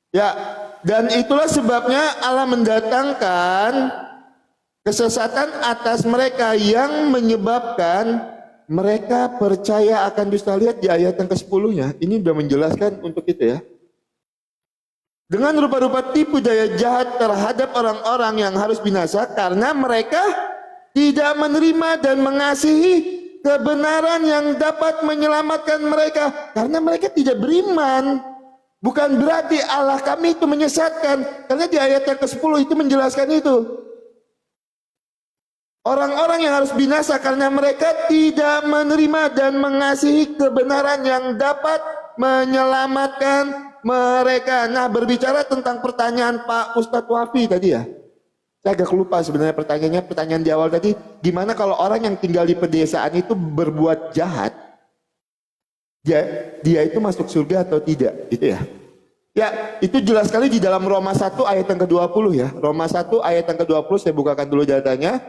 Ya, dan itulah sebabnya Allah mendatangkan kesesatan atas mereka yang menyebabkan mereka percaya akan dusta. Lihat di ayat yang ke-10-nya, ini sudah menjelaskan untuk itu ya. Dengan rupa-rupa tipu daya jahat terhadap orang-orang yang harus binasa karena mereka tidak menerima dan mengasihi kebenaran yang dapat menyelamatkan mereka. Karena mereka tidak beriman. Bukan berarti Allah kami itu menyesatkan. Karena di ayat yang ke-10 itu menjelaskan itu. Orang-orang yang harus binasa karena mereka tidak menerima dan mengasihi kebenaran yang dapat menyelamatkan mereka. Nah, berbicara tentang pertanyaan Pak Ustadz Wafi tadi ya. Saya agak lupa sebenarnya pertanyaan di awal tadi. Gimana kalau orang yang tinggal di pedesaan itu berbuat jahat? Dia itu masuk surga atau tidak? Gitu ya. Ya, itu jelas sekali di dalam Roma 1 ayat yang ke-20 ya. Roma 1 ayat yang ke-20, saya bukakan dulu datanya.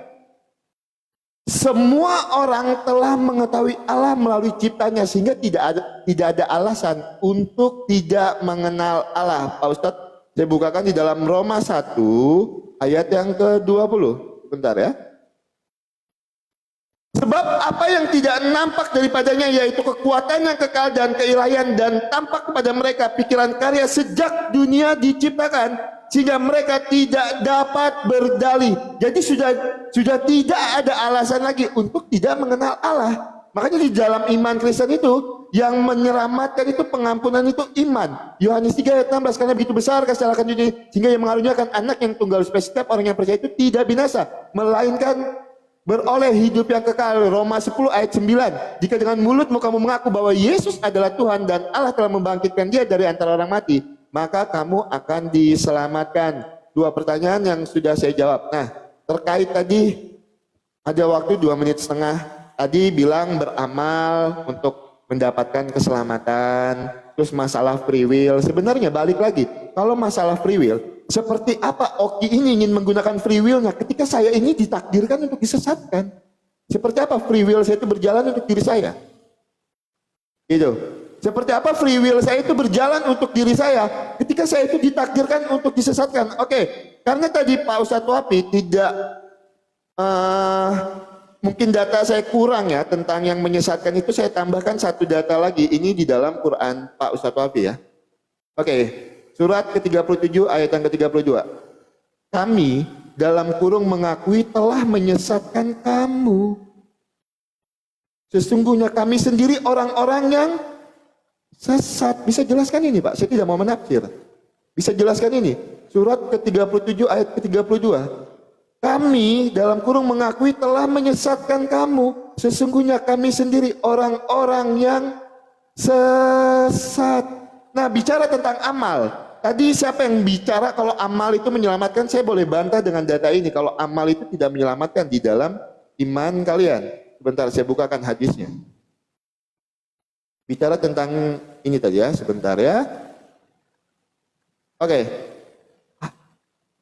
Semua orang telah mengetahui Allah melalui ciptanya sehingga tidak ada alasan untuk tidak mengenal Allah. Pak Ustadz, saya bukakan di dalam Roma 1 ayat yang ke-20. Bentar ya. Sebab apa yang tidak nampak daripadanya yaitu kekuatan yang kekal dan keilahian dan tampak kepada mereka pikiran karya sejak dunia diciptakan sehingga mereka tidak dapat berdalih. Jadi sudah tidak ada alasan lagi untuk tidak mengenal Allah. Makanya di dalam iman Kristen itu yang menyelamatkan itu pengampunan itu iman. Yohanes 3 ayat 16, karena begitu besar kasih Allah akan dunia sehingga yang mengaruniakan anak yang tunggal supaya setiap orang yang percaya itu tidak binasa melainkan beroleh hidup yang kekal. Roma 10 ayat 9. Jika dengan mulutmu kamu mengaku bahwa Yesus adalah Tuhan dan Allah telah membangkitkan dia dari antara orang mati, maka kamu akan diselamatkan. Dua pertanyaan yang sudah saya jawab. Nah, terkait tadi ada waktu 2 menit setengah. Tadi bilang beramal untuk mendapatkan keselamatan. Terus masalah free will. Sebenarnya balik lagi, kalau masalah free will, seperti apa Oki ini ingin menggunakan free will-nya ketika saya ini ditakdirkan untuk disesatkan? Seperti apa free will saya itu berjalan untuk diri saya? Gitu. Seperti apa free will saya itu berjalan untuk diri saya ketika saya itu ditakdirkan untuk disesatkan? Oke, karena tadi Pak Ustadz Wafi tidak mungkin data saya kurang ya tentang yang menyesatkan itu, saya tambahkan satu data lagi. Ini di dalam Quran Pak Ustadz Wafi ya. Oke, surat ke-37 ayat yang ke-32. Kami dalam kurung mengakui telah menyesatkan kamu. Sesungguhnya kami sendiri orang-orang yang sesat. Bisa jelaskan ini Pak? Saya tidak mau menafsir. Bisa jelaskan ini? Surat ke-37 ayat ke-32. Kami dalam kurung mengakui telah menyesatkan kamu. Sesungguhnya kami sendiri orang-orang yang sesat. Nah, bicara tentang amal. Tadi siapa yang bicara kalau amal itu menyelamatkan? Saya boleh bantah dengan data ini. Kalau amal itu tidak menyelamatkan di dalam iman kalian. Sebentar, saya bukakan hadisnya. Bicara tentang ini tadi ya, sebentar ya. Oke.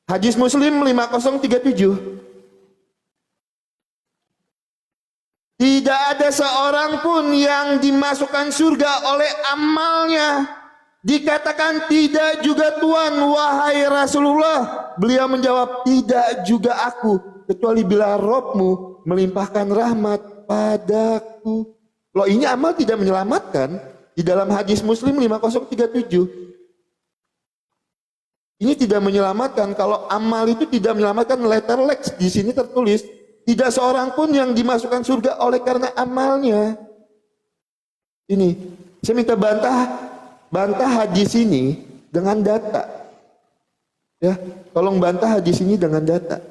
Hadis Muslim 5037. Tidak ada seorang pun yang dimasukkan surga oleh amalnya. Dikatakan tidak juga Tuhan, wahai Rasulullah. Beliau menjawab, tidak juga aku, kecuali bila Robmu melimpahkan rahmat padaku. Loh, ini amal tidak menyelamatkan. Di dalam hadis Muslim 5037. Ini tidak menyelamatkan. Kalau amal itu tidak menyelamatkan, letter lex di sini tertulis tidak seorang pun yang dimasukkan surga oleh karena amalnya. Ini saya minta bantah hadis ini dengan data. Ya, tolong bantah hadis ini dengan data.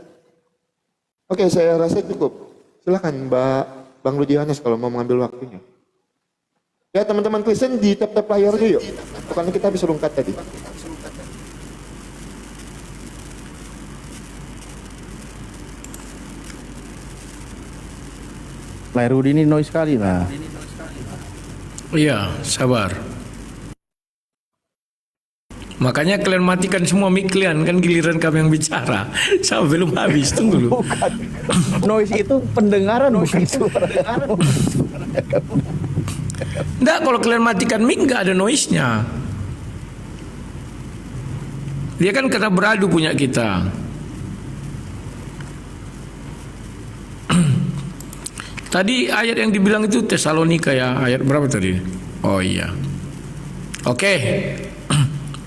Oke, saya rasa cukup. Silakan Bang Rudi Yohanes kalau mau mengambil waktunya. Ya, teman-teman Kristen di tap-tap layar yuk. Karena kita habis rungkat tadi. Layar Rudi ini noise sekali lah. Iya, sabar. Makanya kalian matikan semua mic kalian, kan giliran kami yang bicara. Saya belum habis, tunggu dulu. Bukan. Noise itu pendengaran, bukan suara. Enggak, kalau kalian matikan mic enggak ada noise-nya. Dia kan kena beradu punya kita. Tadi ayat yang dibilang itu Tesalonika ya, ayat berapa tadi? Oh iya. Oke.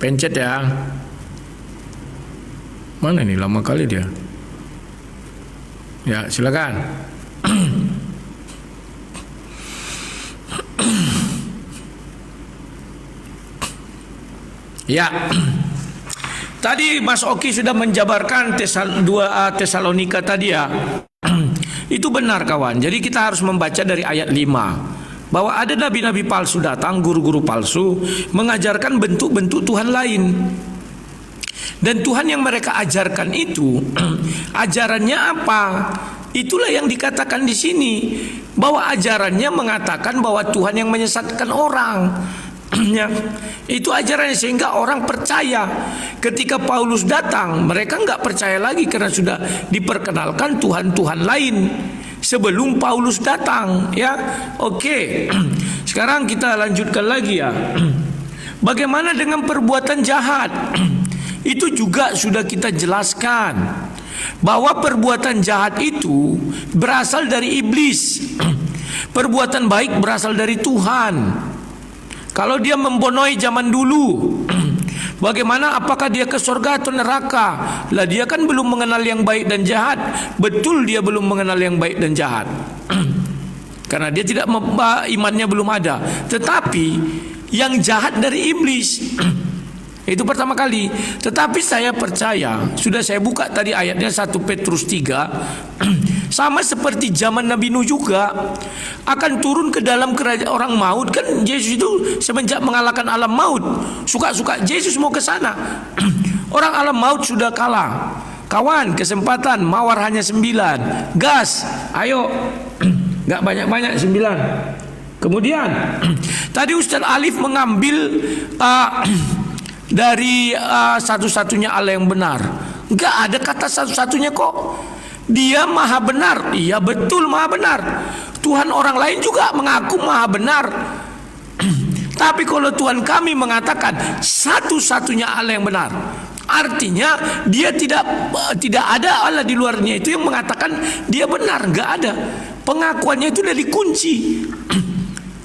Pencet ya. Mana nih, lama kali dia. Ya, silakan. Ya. Tadi Mas Oki sudah menjabarkan Tesalonika tadi ya. Itu benar kawan. Jadi kita harus membaca dari ayat 5 bahwa ada nabi-nabi palsu datang, guru-guru palsu mengajarkan bentuk-bentuk Tuhan lain. Dan Tuhan yang mereka ajarkan itu ajarannya apa? Itulah yang dikatakan di sini, bahwa ajarannya mengatakan bahwa Tuhan yang menyesatkan orang. Ya, itu ajarannya, sehingga orang percaya. Ketika Paulus datang, mereka nggak percaya lagi karena sudah diperkenalkan Tuhan-Tuhan lain sebelum Paulus datang. Ya, oke. Sekarang kita lanjutkan lagi ya. Bagaimana dengan perbuatan jahat? Itu juga sudah kita jelaskan bahwa perbuatan jahat itu berasal dari iblis. Perbuatan baik berasal dari Tuhan. Kalau dia membonoi zaman dulu, bagaimana, apakah dia ke surga atau neraka? Lah dia kan belum mengenal yang baik dan jahat. Betul, dia belum mengenal yang baik dan jahat. Karena dia tidak, imannya belum ada. Tetapi yang jahat dari iblis. Itu pertama kali. Tetapi saya percaya, sudah saya buka tadi ayatnya 1 Petrus 3. Sama seperti zaman Nabi Nuh juga akan turun ke dalam kerajaan orang maut. Kan Yesus itu semenjak mengalahkan alam maut, suka-suka Yesus mau ke sana. Orang alam maut sudah kalah. Kawan, kesempatan, mawar hanya 9. Gas, ayo. Gak banyak-banyak 9. Kemudian tadi Ustaz Alif mengambil dari satu-satunya Allah yang benar. Enggak ada kata satu-satunya kok. Dia maha benar. Iya betul, maha benar. Tuhan orang lain juga mengaku maha benar. Tapi kalau Tuhan kami mengatakan satu-satunya Allah yang benar, artinya dia tidak ada Allah di luarnya itu yang mengatakan dia benar. Enggak ada. Pengakuannya itu udah dikunci.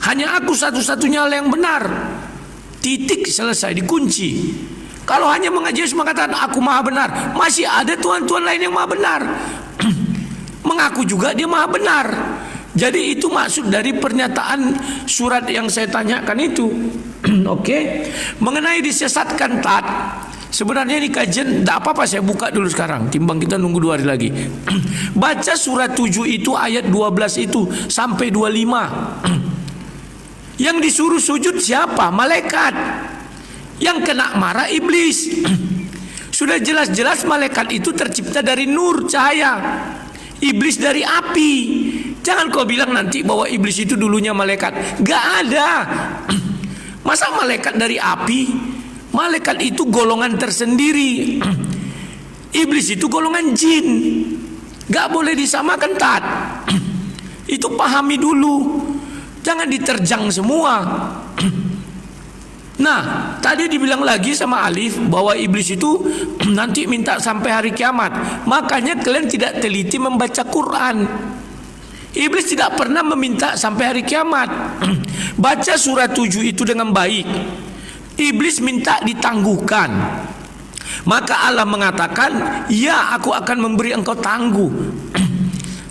Hanya aku satu-satunya Allah yang benar. Titik, selesai, dikunci. Kalau hanya Yesus mengatakan aku maha benar, masih ada Tuhan-Tuhan lain yang maha benar. Mengaku juga dia maha benar. Jadi itu maksud dari pernyataan surat yang saya tanyakan itu. Oke. Mengenai disesatkan tat, sebenarnya ini kajian, tidak apa-apa saya buka dulu sekarang, timbang kita nunggu 2 hari lagi. Baca surat 7 itu ayat 12 itu sampai 25. Yang disuruh sujud siapa? Malaikat. Yang kena marah iblis. Sudah jelas-jelas malaikat itu tercipta dari nur, cahaya. Iblis dari api. Jangan kau bilang nanti bahwa iblis itu dulunya malaikat. Gak ada. Masa malaikat dari api? Malaikat itu golongan tersendiri. Iblis itu golongan jin. Gak boleh disamakan tat. Itu pahami dulu. Jangan diterjang semua. Nah, tadi dibilang lagi sama Alif bahwa iblis itu nanti minta sampai hari kiamat. Makanya kalian tidak teliti membaca Quran. Iblis tidak pernah meminta sampai hari kiamat. Baca surat 7 itu dengan baik. Iblis minta ditangguhkan. Maka Allah mengatakan, ya aku akan memberi engkau tangguh.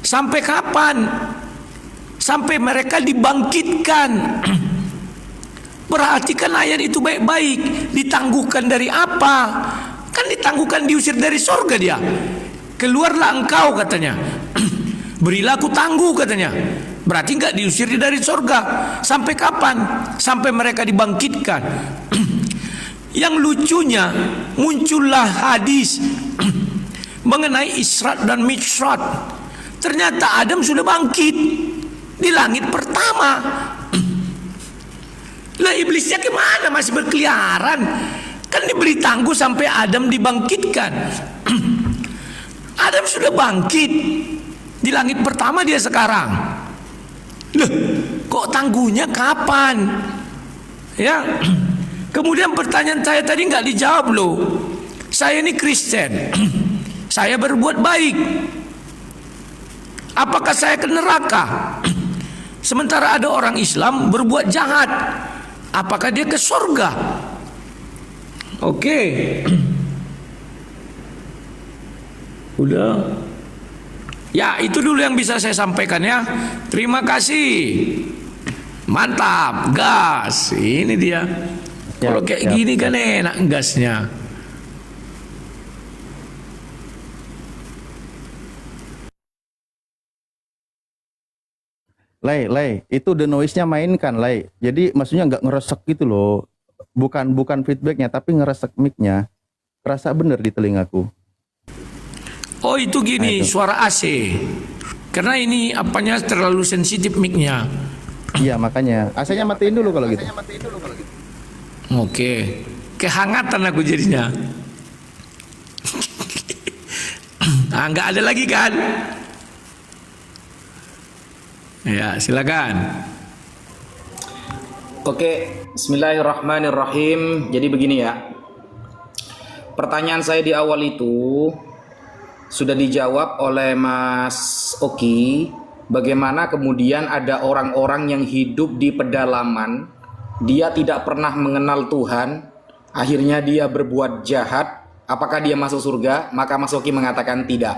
Sampai kapan? Sampai mereka dibangkitkan. Perhatikan ayat itu baik-baik. Ditangguhkan dari apa? Kan ditangguhkan, diusir dari sorga dia. Keluarlah engkau katanya. Berilah aku tangguh katanya. Berarti enggak diusir dari sorga. Sampai kapan? Sampai mereka dibangkitkan. Yang lucunya, muncullah hadis mengenai Isra dan Mi'raj. Ternyata Adam sudah bangkit di langit pertama. Lah iblisnya kemana? Masih berkeliaran. Kan diberi tangguh sampai Adam dibangkitkan. Adam sudah bangkit di langit pertama, dia sekarang. Loh, kok tangguhnya kapan? Ya. Kemudian pertanyaan saya tadi nggak dijawab loh. Saya ini Kristen. Saya berbuat baik. Apakah saya ke neraka? Sementara ada orang Islam berbuat jahat. Apakah dia ke surga? Oke. Udah. Ya, itu dulu yang bisa saya sampaikan ya. Terima kasih. Mantap, gas. Ini dia. Kalau kayak gini kan enak gasnya. Lay, itu the noise-nya mainkan, Lay. Jadi maksudnya nggak ngeresek gitu loh. Bukan feedbacknya, tapi ngeresek mic-nya. Kerasa bener di telingaku. Oh itu gini, suara AC. Karena ini apanya terlalu sensitif mic-nya. Iya makanya. AC-nya matiin dulu kalau gitu. Oke. Kehangatan aku jadinya. Nah, nggak ada lagi kan? Ya, silakan. Oke, bismillahirrahmanirrahim. Jadi begini ya. Pertanyaan saya di awal itu sudah dijawab oleh Mas Oki. Bagaimana kemudian ada orang-orang yang hidup di pedalaman, dia tidak pernah mengenal Tuhan, akhirnya dia berbuat jahat. Apakah dia masuk surga? Maka Mas Oki mengatakan tidak.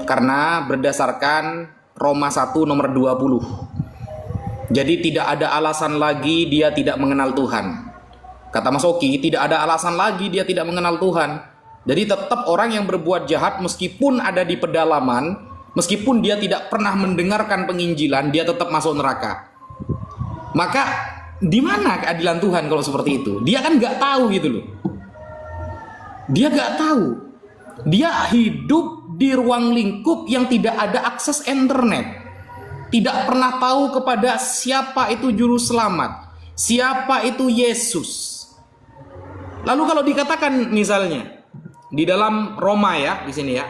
Karena berdasarkan Roma 1 nomor 20. Jadi tidak ada alasan lagi dia tidak mengenal Tuhan. Kata Mas Oki, tidak ada alasan lagi dia tidak mengenal Tuhan. Jadi tetap orang yang berbuat jahat meskipun ada di pedalaman, meskipun dia tidak pernah mendengarkan penginjilan, dia tetap masuk neraka. Maka di mana keadilan Tuhan kalau seperti itu? Dia kan nggak tahu gitu loh. Dia nggak tahu. Dia hidup di ruang lingkup yang tidak ada akses internet, tidak pernah tahu kepada siapa itu juru selamat, siapa itu Yesus. Lalu kalau dikatakan misalnya di dalam Roma ya, di sini ya,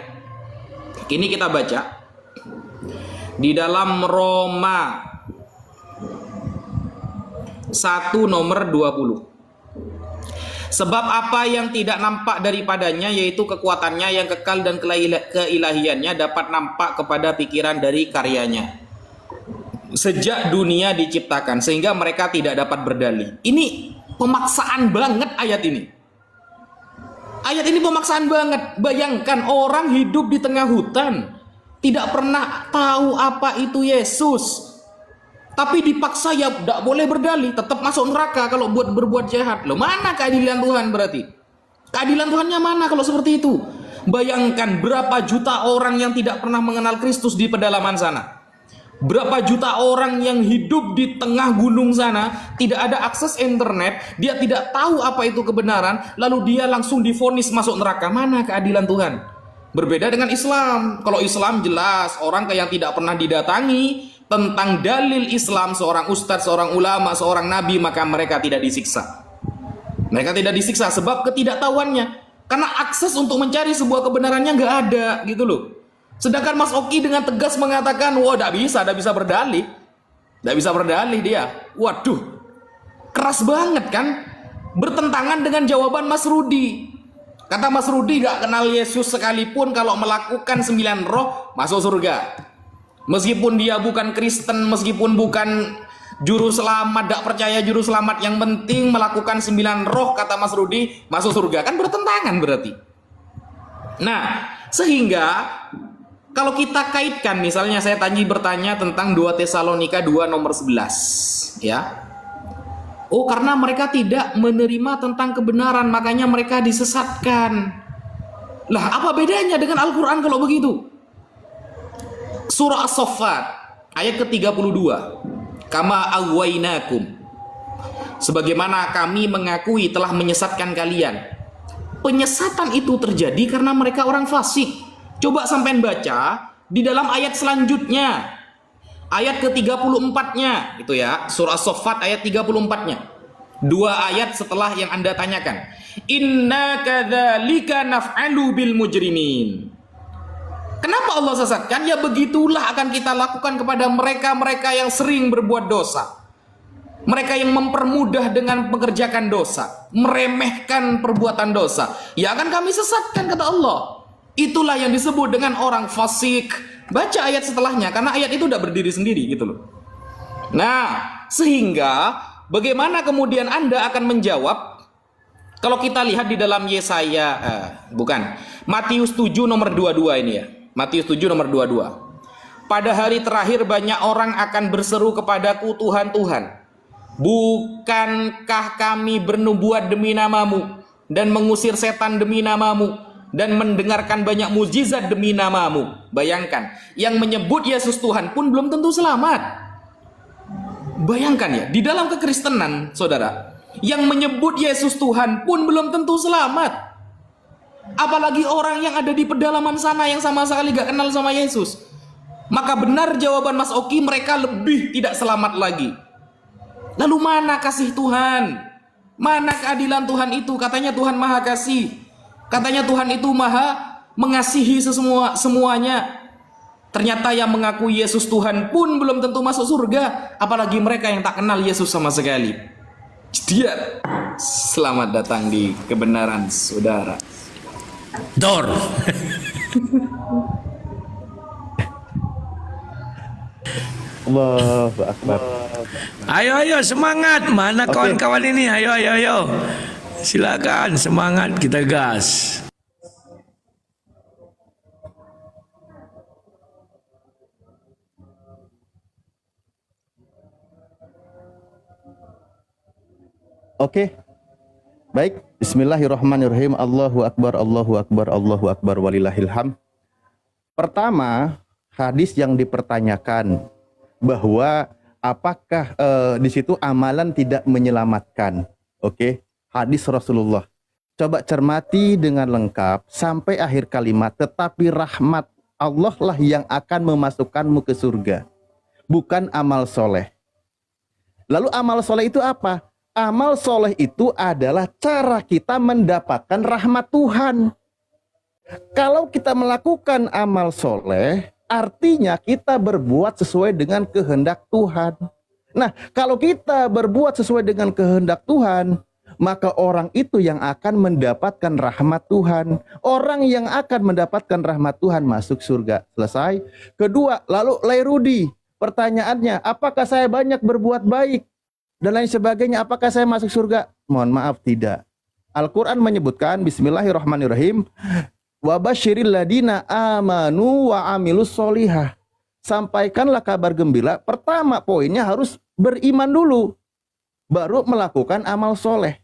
ini kita baca di dalam Roma 1 nomor 20. Sebab apa yang tidak nampak daripadanya, yaitu kekuatannya yang kekal dan keilahiannya, dapat nampak kepada pikiran dari karyanya sejak dunia diciptakan, sehingga mereka tidak dapat berdalih. Ini pemaksaan banget ayat ini. Ayat ini pemaksaan banget. Bayangkan orang hidup di tengah hutan, tidak pernah tahu apa itu Yesus, tapi dipaksa ya tidak boleh berdalih, tetap masuk neraka kalau berbuat jahat. Loh, mana keadilan Tuhan berarti? Keadilan Tuhannya mana kalau seperti itu? Bayangkan berapa juta orang yang tidak pernah mengenal Kristus di pedalaman sana. Berapa juta orang yang hidup di tengah gunung sana, tidak ada akses internet, dia tidak tahu apa itu kebenaran, lalu dia langsung divonis masuk neraka. Mana keadilan Tuhan? Berbeda dengan Islam. Kalau Islam jelas, orang yang tidak pernah didatangi tentang dalil Islam, seorang ustadz, seorang ulama, seorang nabi, maka mereka tidak disiksa. Mereka tidak disiksa sebab ketidaktahuannya. Karena akses untuk mencari sebuah kebenarannya nggak ada gitu loh. Sedangkan Mas Oki dengan tegas mengatakan, wah tidak bisa berdalih. Tidak bisa berdalih dia. Waduh, keras banget kan? Bertentangan dengan jawaban Mas Rudi. Kata Mas Rudi, gak kenal Yesus sekalipun kalau melakukan 9 roh masuk surga. Meskipun dia bukan Kristen, meskipun bukan juru selamat, tidak percaya juru selamat, yang penting melakukan 9 roh, kata Mas Rudi, masuk surga. Kan bertentangan berarti. Nah, sehingga kalau kita kaitkan, misalnya saya bertanya tentang 2 Tesalonika 2 nomor 11, ya. Oh, karena mereka tidak menerima tentang kebenaran, makanya mereka disesatkan. Lah, apa bedanya dengan Al-Quran kalau begitu? Surah As-Saffat ayat ke-32. Kama aghwaynakum, sebagaimana kami mengakui telah menyesatkan kalian. Penyesatan itu terjadi karena mereka orang fasik. Coba sampean baca di dalam ayat selanjutnya, ayat ke-34-nya itu ya, surah As-Saffat ayat 34-nya. 2 ayat setelah yang Anda tanyakan. Inna kadzalika naf'alu bil mujrimin. Kenapa Allah sesatkan? Ya begitulah akan kita lakukan kepada mereka-mereka yang sering berbuat dosa. Mereka yang mempermudah dengan mengerjakan dosa, meremehkan perbuatan dosa, ya akan kami sesatkan, kata Allah. Itulah yang disebut dengan orang fasik. Baca ayat setelahnya, karena ayat itu udah berdiri sendiri gitu loh. Nah, sehingga bagaimana kemudian Anda akan menjawab kalau kita lihat di dalam Matius 7 nomor 22 ini ya. Matius 7 nomor 22. Pada hari terakhir banyak orang akan berseru kepadaku, Tuhan, Tuhan, bukankah kami bernubuat demi namamu dan mengusir setan demi namamu dan mendengarkan banyak mukjizat demi namamu? Bayangkan, yang menyebut Yesus Tuhan pun belum tentu selamat. Bayangkan ya, di dalam kekristenan, saudara, yang menyebut Yesus Tuhan pun belum tentu selamat. Apalagi orang yang ada di pedalaman sana yang sama sekali gak kenal sama Yesus. Maka benar jawaban Mas Oki, mereka lebih tidak selamat lagi. Lalu mana kasih Tuhan? Mana keadilan Tuhan itu? Katanya Tuhan Maha Kasih. Katanya Tuhan itu Maha mengasihi semuanya. Ternyata yang mengakui Yesus Tuhan pun belum tentu masuk surga. Apalagi mereka yang tak kenal Yesus sama sekali. Dia selamat datang di kebenaran, saudara. Dor. Allahu Akbar. Ayo semangat. Mana kawan-kawan ini? Ayo. Silakan semangat, kita gas. Oke. Baik, bismillahirrahmanirrahim. Allahu Akbar, Allahu Akbar, Allahu Akbar, walillahilham. Pertama, hadis yang dipertanyakan bahwa apakah di situ amalan tidak menyelamatkan. Oke, hadis Rasulullah. Coba cermati dengan lengkap sampai akhir kalimat. Tetapi rahmat Allah lah yang akan memasukkanmu ke surga, bukan amal soleh. Lalu amal soleh itu apa? Amal soleh itu adalah cara kita mendapatkan rahmat Tuhan. Kalau kita melakukan amal soleh, artinya kita berbuat sesuai dengan kehendak Tuhan. Nah, kalau kita berbuat sesuai dengan kehendak Tuhan, maka orang itu yang akan mendapatkan rahmat Tuhan. Orang yang akan mendapatkan rahmat Tuhan masuk surga. Selesai. Kedua, lalu Lairudi. Pertanyaannya, apakah saya banyak berbuat baik? Dan lain sebagainya, apakah saya masuk surga? Mohon maaf, tidak. Al-Quran menyebutkan, bismillahirrahmanirrahim, wabasyiril ladina amanu wa amilus solihah. Sampaikanlah kabar gembira. Pertama poinnya harus beriman dulu, baru melakukan amal soleh.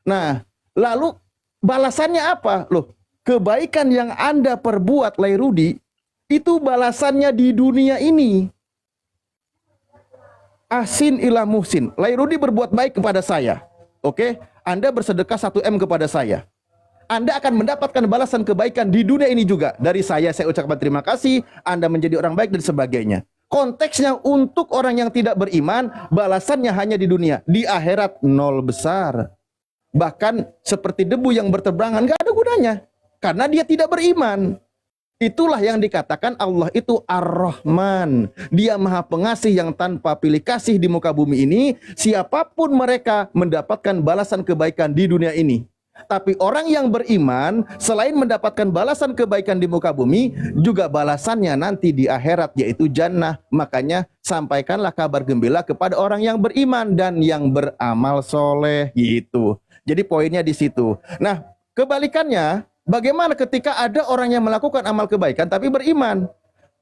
Nah, lalu balasannya apa? Loh, kebaikan yang Anda perbuat, Lairudi, itu balasannya di dunia ini. Ahsin ila muhsin. Lairudi berbuat baik kepada saya. Oke, Anda bersedekah 1 M kepada saya. Anda akan mendapatkan balasan kebaikan di dunia ini juga. Dari saya ucapkan terima kasih, Anda menjadi orang baik dan sebagainya. Konteksnya untuk orang yang tidak beriman, balasannya hanya di dunia. Di akhirat nol besar. Bahkan seperti debu yang berterbangan, gak ada gunanya. Karena dia tidak beriman. Itulah yang dikatakan Allah itu Ar-Rahman. Dia Maha Pengasih yang tanpa pilih kasih di muka bumi ini. Siapapun mereka mendapatkan balasan kebaikan di dunia ini. Tapi orang yang beriman, selain mendapatkan balasan kebaikan di muka bumi, juga balasannya nanti di akhirat, yaitu jannah. Makanya sampaikanlah kabar gembira kepada orang yang beriman dan yang beramal soleh, gitu. Jadi poinnya di situ. Nah, kebalikannya, bagaimana ketika ada orang yang melakukan amal kebaikan tapi beriman?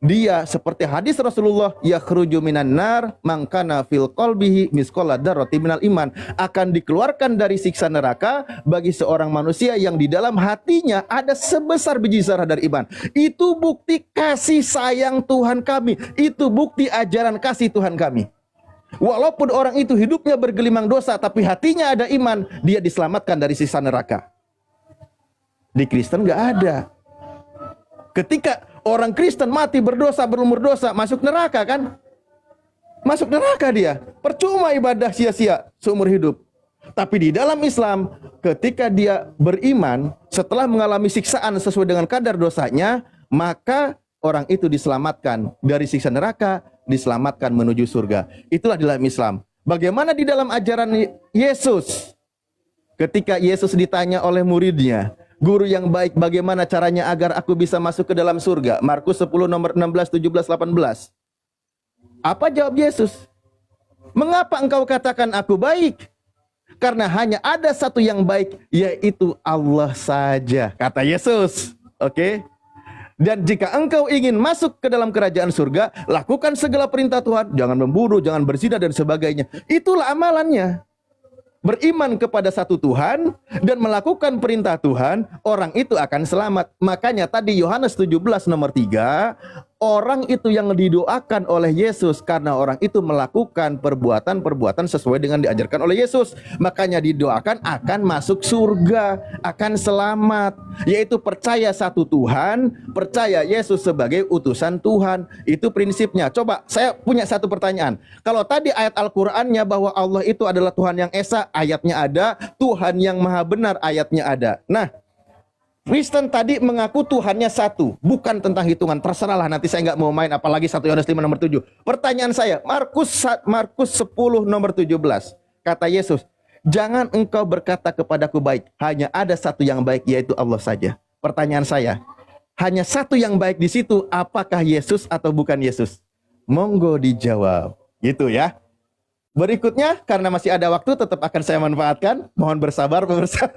Dia seperti hadis Rasulullah, yakhruju minan nar man kana fil qalbihi misqala dzarratin minal iman, akan dikeluarkan dari siksa neraka bagi seorang manusia yang di dalam hatinya ada sebesar biji zarah dari iman. Itu bukti kasih sayang Tuhan kami, itu bukti ajaran kasih Tuhan kami. Walaupun orang itu hidupnya bergelimang dosa tapi hatinya ada iman, dia diselamatkan dari siksa neraka. Di Kristen nggak ada. Ketika orang Kristen mati berdosa, berumur dosa, masuk neraka kan? Masuk neraka dia. Percuma ibadah sia-sia seumur hidup. Tapi di dalam Islam, ketika dia beriman, setelah mengalami siksaan sesuai dengan kadar dosanya, maka orang itu diselamatkan dari siksa neraka, diselamatkan menuju surga. Itulah dalam Islam. Bagaimana di dalam ajaran Yesus? Ketika Yesus ditanya oleh muridnya, "Guru yang baik, bagaimana caranya agar aku bisa masuk ke dalam surga?" Markus 10 nomor 16, 17, 18. Apa jawab Yesus? "Mengapa engkau katakan aku baik? Karena hanya ada satu yang baik, yaitu Allah saja," kata Yesus. Oke? Dan jika engkau ingin masuk ke dalam kerajaan surga, lakukan segala perintah Tuhan. Jangan membunuh, jangan berzina, dan sebagainya. Itulah amalannya. Beriman kepada satu Tuhan dan melakukan perintah Tuhan, orang itu akan selamat. Makanya tadi Yohanes 17 nomor 3, orang itu yang didoakan oleh Yesus karena orang itu melakukan perbuatan-perbuatan sesuai dengan diajarkan oleh Yesus. Makanya didoakan akan masuk surga, akan selamat. Yaitu percaya satu Tuhan, percaya Yesus sebagai utusan Tuhan. Itu prinsipnya. Coba saya punya satu pertanyaan. Kalau tadi ayat Al-Qur'annya bahwa Allah itu adalah Tuhan yang Esa, ayatnya ada. Tuhan yang Maha Benar, ayatnya ada. Nah, Kristen tadi mengaku Tuhannya satu, bukan tentang hitungan. Terserahlah, nanti saya nggak mau main, apalagi 1 Yohanes 5 nomor 7. Pertanyaan saya, Markus 10 nomor 17. Kata Yesus, "Jangan engkau berkata kepadaku baik, hanya ada satu yang baik, yaitu Allah saja." Pertanyaan saya, hanya satu yang baik di situ, apakah Yesus atau bukan Yesus? Monggo dijawab. Gitu ya. Berikutnya, karena masih ada waktu, tetap akan saya manfaatkan. Mohon bersabar pemirsa.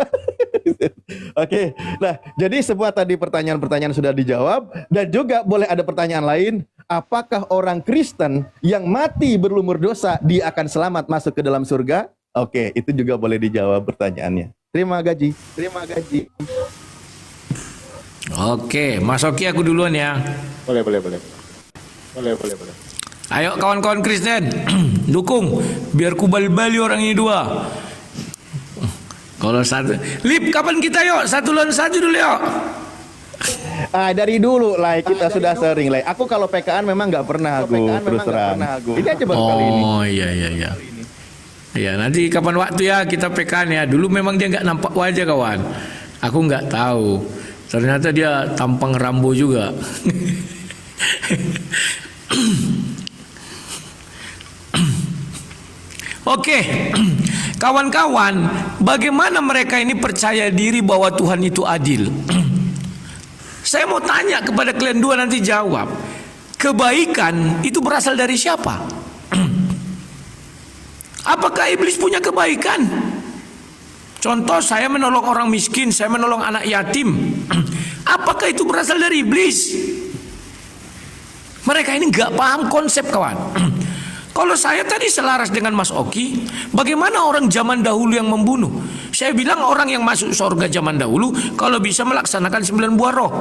Oke, nah jadi semua tadi pertanyaan-pertanyaan sudah dijawab. Dan juga boleh ada pertanyaan lain. Apakah orang Kristen yang mati berlumur dosa, dia akan selamat masuk ke dalam surga? Oke, itu juga boleh dijawab pertanyaannya. Terima gaji. Oke, Mas Oki aku duluan ya. Boleh. Ayo kawan-kawan Kristen, dukung biar kubal-bali orang ini dua. Kalau satu, Lip, kapan kita yuk? 1 lawan 1 dulu yuk. Dari dulu lah kita sudah sering lah. Aku kalau PKN memang nggak pernah terus terang. Ini aja baru kali ini. Oh iya. Ya nanti kapan waktu ya kita PKN ya. Dulu memang dia nggak nampak wajah kawan. Aku nggak tahu. Ternyata dia tampang Rambo juga. Oke, kawan-kawan, bagaimana mereka ini percaya diri bahwa Tuhan itu adil? Saya mau tanya kepada kalian dua, nanti jawab. Kebaikan itu berasal dari siapa? Apakah iblis punya kebaikan? Contoh, saya menolong orang miskin, saya menolong anak yatim. Apakah itu berasal dari iblis? Mereka ini nggak paham konsep, kawan. Kalau saya tadi selaras dengan Mas Oki, bagaimana orang zaman dahulu yang membunuh? Saya bilang orang yang masuk surga zaman dahulu kalau bisa melaksanakan 9 buah roh.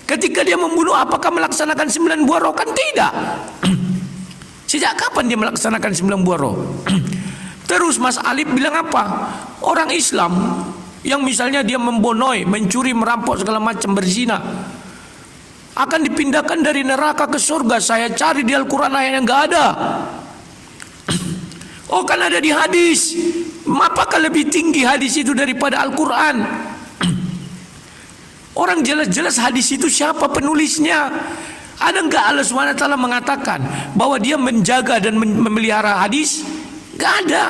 Ketika dia membunuh, apakah melaksanakan 9 buah roh? Kan tidak. Sejak kapan dia melaksanakan 9 buah roh? Terus Mas Alif bilang apa? Orang Islam yang misalnya dia membonoi, mencuri, merampok segala macam, berzina, akan dipindahkan dari neraka ke surga. Saya cari di Al-Quran ayat yang nggak ada. Oh, kan ada di hadis. Apakah lebih tinggi hadis itu daripada Al-Quran? Orang jelas-jelas hadis itu siapa penulisnya? Ada enggak Allah SWT mengatakan bahwa dia menjaga dan memelihara hadis? Enggak ada.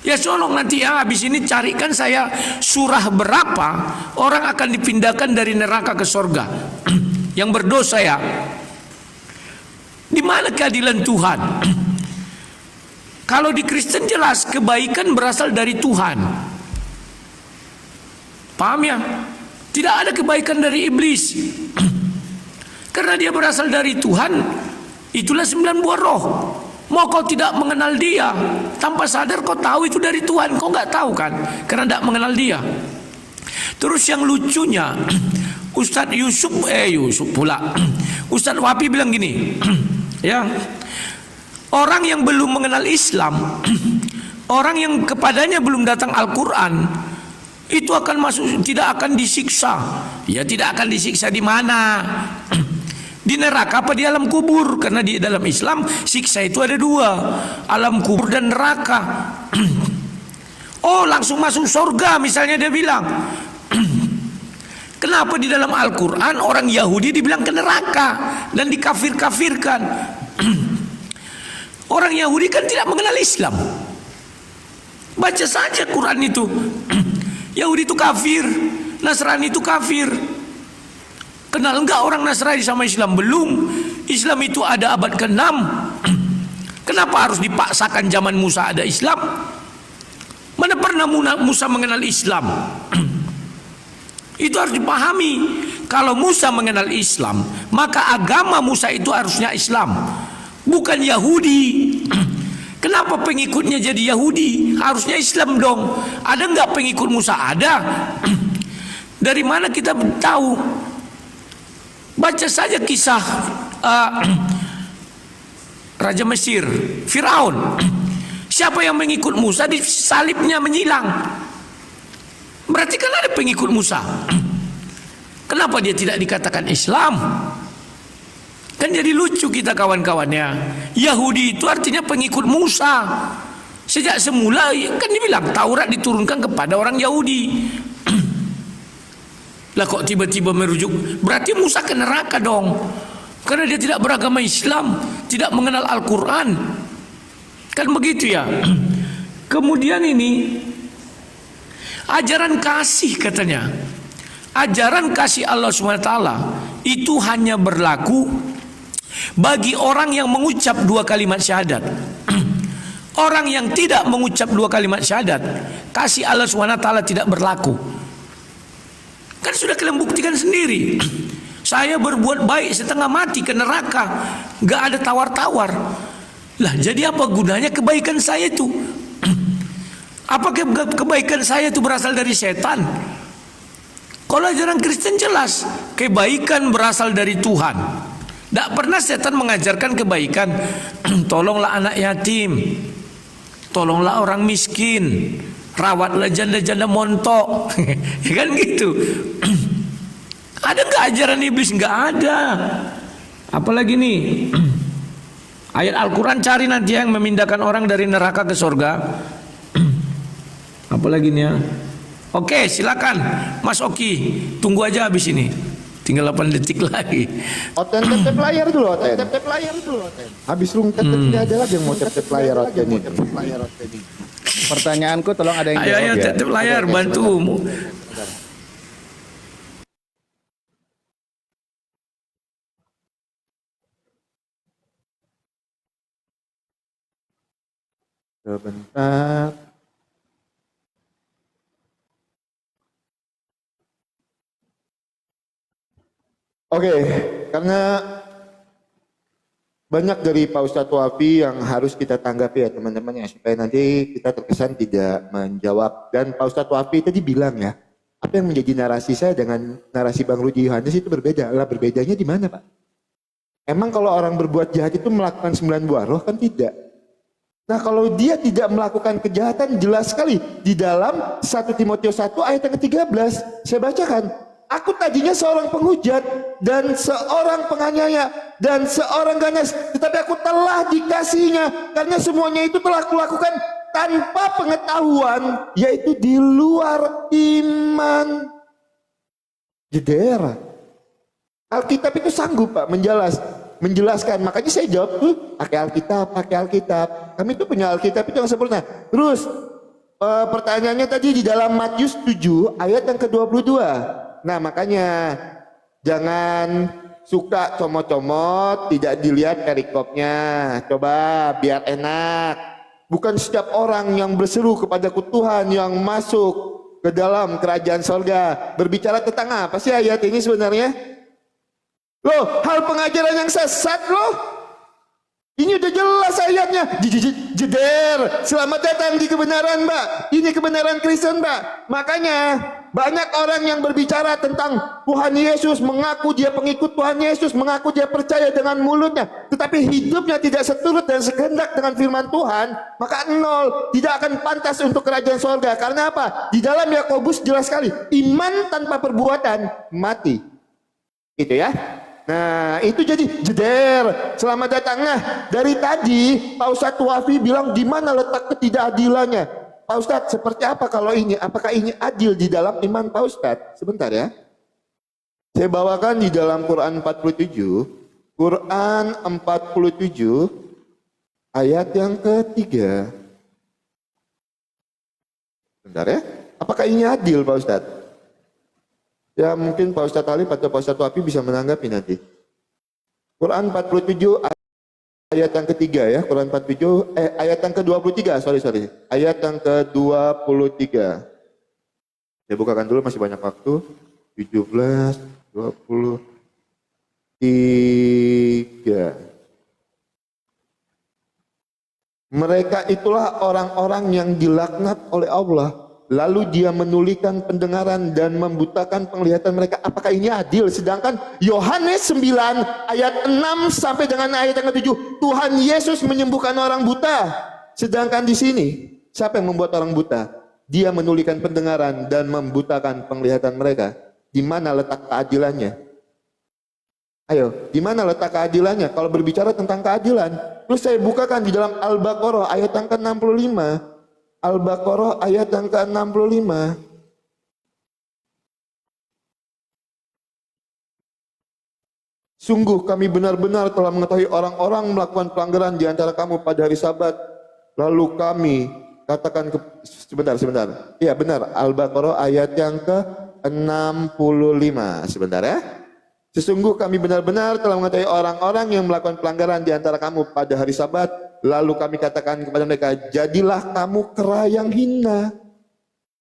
Ya tolong nanti ya habis ini carikan saya surah berapa orang akan dipindahkan dari neraka ke surga yang berdosa ya. Di mana keadilan Tuhan? Kalau di Kristen jelas kebaikan berasal dari Tuhan. Paham ya? Tidak ada kebaikan dari iblis. Karena dia berasal dari Tuhan. Itulah 9 buah roh. Mau kau tidak mengenal dia, tanpa sadar kau tahu itu dari Tuhan. Kau nggak tahu kan? Karena tidak mengenal dia. Terus yang lucunya, Ustadz Yusuf pula. Ustadz Wapi bilang gini, ya. Orang yang belum mengenal Islam, orang yang kepadanya belum datang Al-Quran, itu akan masuk, tidak akan disiksa. Ya tidak akan disiksa di mana? Di neraka apa di alam kubur? Karena di dalam Islam siksa itu ada 2, alam kubur dan neraka. Oh langsung masuk surga misalnya dia bilang. Kenapa di dalam Al-Quran orang Yahudi dibilang ke neraka dan dikafir-kafirkan? Orang Yahudi kan tidak mengenal Islam. Baca saja Quran itu. Yahudi itu kafir, Nasrani itu kafir. Kenal enggak orang Nasrani sama Islam? Belum. Islam itu ada abad ke-6. Kenapa harus dipaksakan zaman Musa ada Islam? Mana pernah Musa mengenal Islam? Itu harus dipahami. Kalau Musa mengenal Islam, maka agama Musa itu harusnya Islam, bukan Yahudi. Kenapa pengikutnya jadi Yahudi? Harusnya Islam dong. Ada nggak pengikut Musa? Ada. Dari mana kita tahu? Baca saja kisah Raja Mesir, Firaun. Siapa yang mengikut Musa, disalibnya menyilang. Berarti kan ada pengikut Musa. Kenapa dia tidak dikatakan Islam? Kan jadi lucu kita kawan-kawannya. Yahudi itu artinya pengikut Musa. Sejak semula kan dibilang Taurat diturunkan kepada orang Yahudi. Lah kok tiba-tiba merujuk? Berarti Musa ke neraka dong. Karena dia tidak beragama Islam, tidak mengenal Al-Quran. Kan begitu ya. Kemudian ini ajaran kasih katanya. Ajaran kasih Allah SWT itu hanya berlaku bagi orang yang mengucap 2 kalimat syahadat. Orang yang tidak mengucap 2 kalimat syahadat, kasih Allah SWT tidak berlaku. Kan sudah kalian buktikan sendiri. Saya berbuat baik setengah mati ke neraka, gak ada tawar-tawar. Lah jadi apa gunanya kebaikan saya itu? Apa kebaikan saya itu berasal dari setan? Kalau ajaran Kristen jelas, kebaikan berasal dari Tuhan. Tidak pernah setan mengajarkan kebaikan. Tolonglah anak yatim, tolonglah orang miskin, rawatlah janda-janda montok. Kan gitu. Ada nggak ajaran iblis? Nggak ada. Apalagi nih ayat Al-Quran, cari nanti yang memindahkan orang dari neraka ke surga. Apalagi nih ya. Oke, silakan Mas Oki, tunggu aja habis ini. Tinggal 8 detik lagi. Oten tap layar dulu, Oten. Tap layar dulu, Oten. Habis lu tidak ada lagi yang mau tap layar Oten ini. Pertanyaanku tolong ada yang jawab Ayo ya. tap layar, bantu. Sebentar. Oke, karena banyak dari Pak Ustadz Wafi yang harus kita tanggapi ya teman-teman ya, supaya nanti kita terkesan tidak menjawab. Dan Pak Ustadz Wafi tadi bilang ya, apa yang menjadi narasi saya dengan narasi Bang Rudi Yohanes itu berbeda. Lah berbedanya di mana Pak? Emang kalau orang berbuat jahat itu melakukan 9 buah roh? Kan tidak. Nah kalau dia tidak melakukan kejahatan, jelas sekali di dalam 1 Timotius 1 ayat yang ke-13 saya bacakan. Aku tadinya seorang penghujat dan seorang penganiaya dan seorang ganas, tetapi aku telah dikasihinya karena semuanya itu telah kulakukan tanpa pengetahuan, yaitu di luar iman. Jeder. Alkitab itu sanggup Pak menjelaskan. Makanya saya jawab tuh pakai Alkitab. Kami itu punya Alkitab itu yang sempurna. Terus pertanyaannya tadi di dalam Matius 7 ayat yang ke-22. Nah makanya jangan suka comot-comot, tidak dilihat perikopnya. Coba biar enak. Bukan setiap orang yang berseru kepada Tuhan yang masuk ke dalam kerajaan sorga. Berbicara tentang apa sih ayat ini sebenarnya? Loh, hal pengajaran yang sesat loh. Ini udah jelas ayatnya. Jeder, selamat datang di kebenaran Mbak. Ini kebenaran Kristen Mbak. Makanya banyak orang yang berbicara tentang Tuhan Yesus, mengaku dia pengikut Tuhan Yesus, mengaku dia percaya dengan mulutnya, tetapi hidupnya tidak seturut dan sekehendak dengan firman Tuhan, maka nol, tidak akan pantas untuk kerajaan sorga. Karena apa? Di dalam Yakobus jelas sekali, iman tanpa perbuatan mati. Itu ya. Nah itu jadi jeder, selamat datang. Nah dari tadi Pak Ustadz Wafi bilang di mana letak ketidakadilannya. Pak Ustadz seperti apa kalau ini? Apakah ini adil di dalam iman Pak Ustadz? Sebentar ya. Saya bawakan di dalam Quran 47. Quran 47 ayat yang ketiga. Bentar ya. Apakah ini adil Pak Ustadz? Ya mungkin Pak Ustadz Alif atau Pak Ustadz Wapi bisa menanggapi nanti. Quran 47 ayat yang ketiga ya. Quran 47 ayat yang ke-23. Sorry. Ayat yang ke-23. Saya bukakan dulu, masih banyak waktu. 17, 23. Mereka itulah orang-orang yang dilaknat oleh Allah. Lalu dia menulikan pendengaran dan membutakan penglihatan mereka. Apakah ini adil? Sedangkan Yohanes 9 ayat 6 sampai dengan ayat yang ke-7. Tuhan Yesus menyembuhkan orang buta. Sedangkan di sini, siapa yang membuat orang buta? Dia menulikan pendengaran dan membutakan penglihatan mereka. Di mana letak keadilannya? Ayo, di mana letak keadilannya? Kalau berbicara tentang keadilan, terus saya bukakan di dalam Al-Baqarah ayat yang ke-65. Al-Baqarah ayat yang ke-65. Sungguh kami benar-benar telah mengetahui orang-orang melakukan pelanggaran di antara kamu pada hari Sabat. Lalu kami katakan sebentar. Iya benar, Al-Baqarah ayat yang ke-65. Sebentar ya. Sesungguh kami benar-benar telah mengetahui orang-orang yang melakukan pelanggaran di antara kamu pada hari Sabat. Lalu kami katakan kepada mereka, jadilah kamu kera yang hina.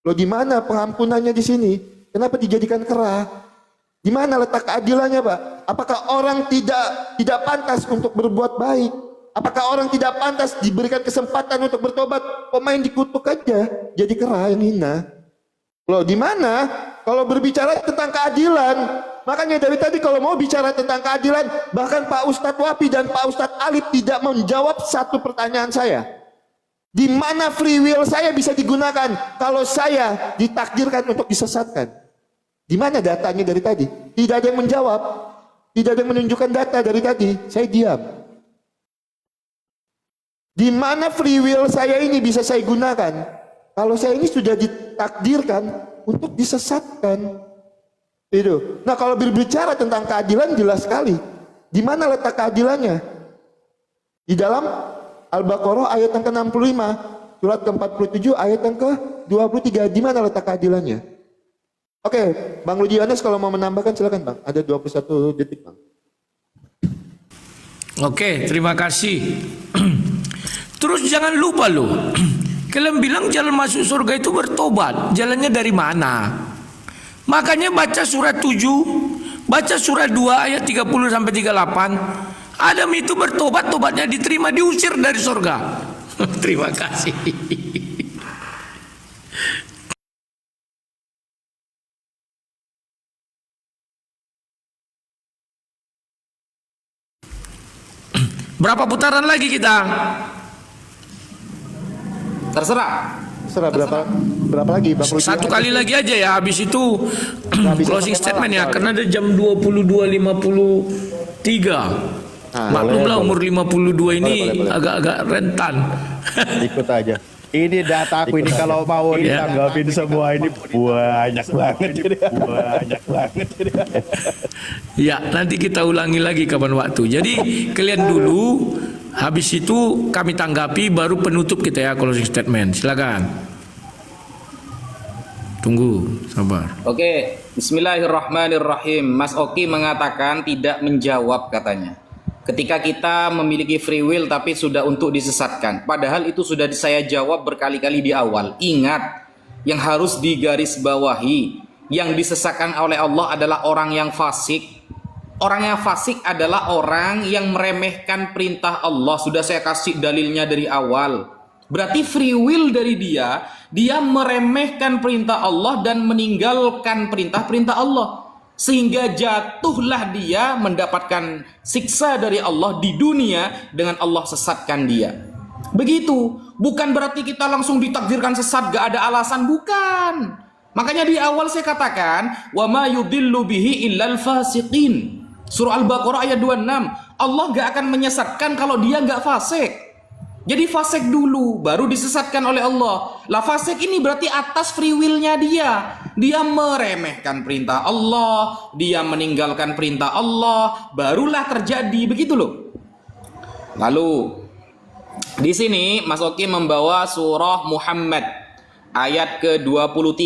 Loh, di mana pengampunannya di sini? Kenapa dijadikan kera? Di mana letak keadilannya, Pak? Apakah orang tidak pantas untuk berbuat baik? Apakah orang tidak pantas diberikan kesempatan untuk bertobat? Kok main dikutuk aja, jadi kera yang hina? Loh, di mana? Kalau berbicara tentang keadilan, makanya dari tadi kalau mau bicara tentang keadilan, bahkan Pak Ustadz Wapi dan Pak Ustadz Alif tidak menjawab satu pertanyaan saya. Di mana free will saya bisa digunakan kalau saya ditakdirkan untuk disesatkan? Di mana datanya dari tadi? Tidak ada yang menjawab. Tidak ada yang menunjukkan data dari tadi. Saya diam. Di mana free will saya ini bisa saya gunakan kalau saya ini sudah ditakdirkan untuk disesatkan? Itu. Nah, kalau berbicara tentang keadilan jelas sekali. Di mana letak keadilannya? Di dalam Al-Baqarah ayat yang ke-65, surat ke-47 ayat yang ke-23. Di mana letak keadilannya? Oke, Bang Rudi Yohanes kalau mau menambahkan silakan Bang. Ada 21 detik Bang. Oke, terima kasih. Terus jangan lupa loh. Kalian bilang jalan masuk surga itu bertobat. Jalannya dari mana? Makanya baca surat 7, baca surat 2 ayat 30 sampai 38. Adam itu bertobat, tobatnya diterima, diusir dari surga. Terima kasih. Berapa putaran lagi kita? Terserah. Berapa lagi Bang Rudi? Satu kali lagi aja ya, habis itu closing statement ya, karena ada jam 22.53. Maklumlah umur 52 ini agak-agak rentan. Ikut aja. Ini dataku ini kalau mau ditanggapin semua ini banyak banget. Ya, nanti kita ulangi lagi kapan waktu. Jadi kalian dulu, habis itu kami tanggapi, baru penutup kita ya, closing statement. Silakan. Tunggu, sabar. Oke, bismillahirrahmanirrahim. Mas Oki mengatakan tidak menjawab katanya. Ketika kita memiliki free will tapi sudah untuk disesatkan. Padahal itu sudah saya jawab berkali-kali di awal. Ingat, yang harus digarisbawahi, yang disesatkan oleh Allah adalah orang yang fasik. Orang yang fasik adalah orang yang meremehkan perintah Allah. Sudah saya kasih dalilnya dari awal. Berarti free will dari dia meremehkan perintah Allah dan meninggalkan perintah-perintah Allah. Sehingga jatuhlah dia mendapatkan siksa dari Allah di dunia dengan Allah sesatkan dia. Begitu, bukan berarti kita langsung ditakdirkan sesat gak ada alasan, bukan. Makanya di awal saya katakan, wa ma yudillu bihi illal fasiqin. Surah Al-Baqarah ayat 26. Allah gak akan menyesatkan kalau dia gak fasik. Jadi fasik dulu, baru disesatkan oleh Allah. Lah fasik ini berarti atas free will-nya dia. Dia meremehkan perintah Allah, dia meninggalkan perintah Allah, barulah terjadi begitu loh. Lalu Di sini Mas Oki membawa surah Muhammad ayat ke-23.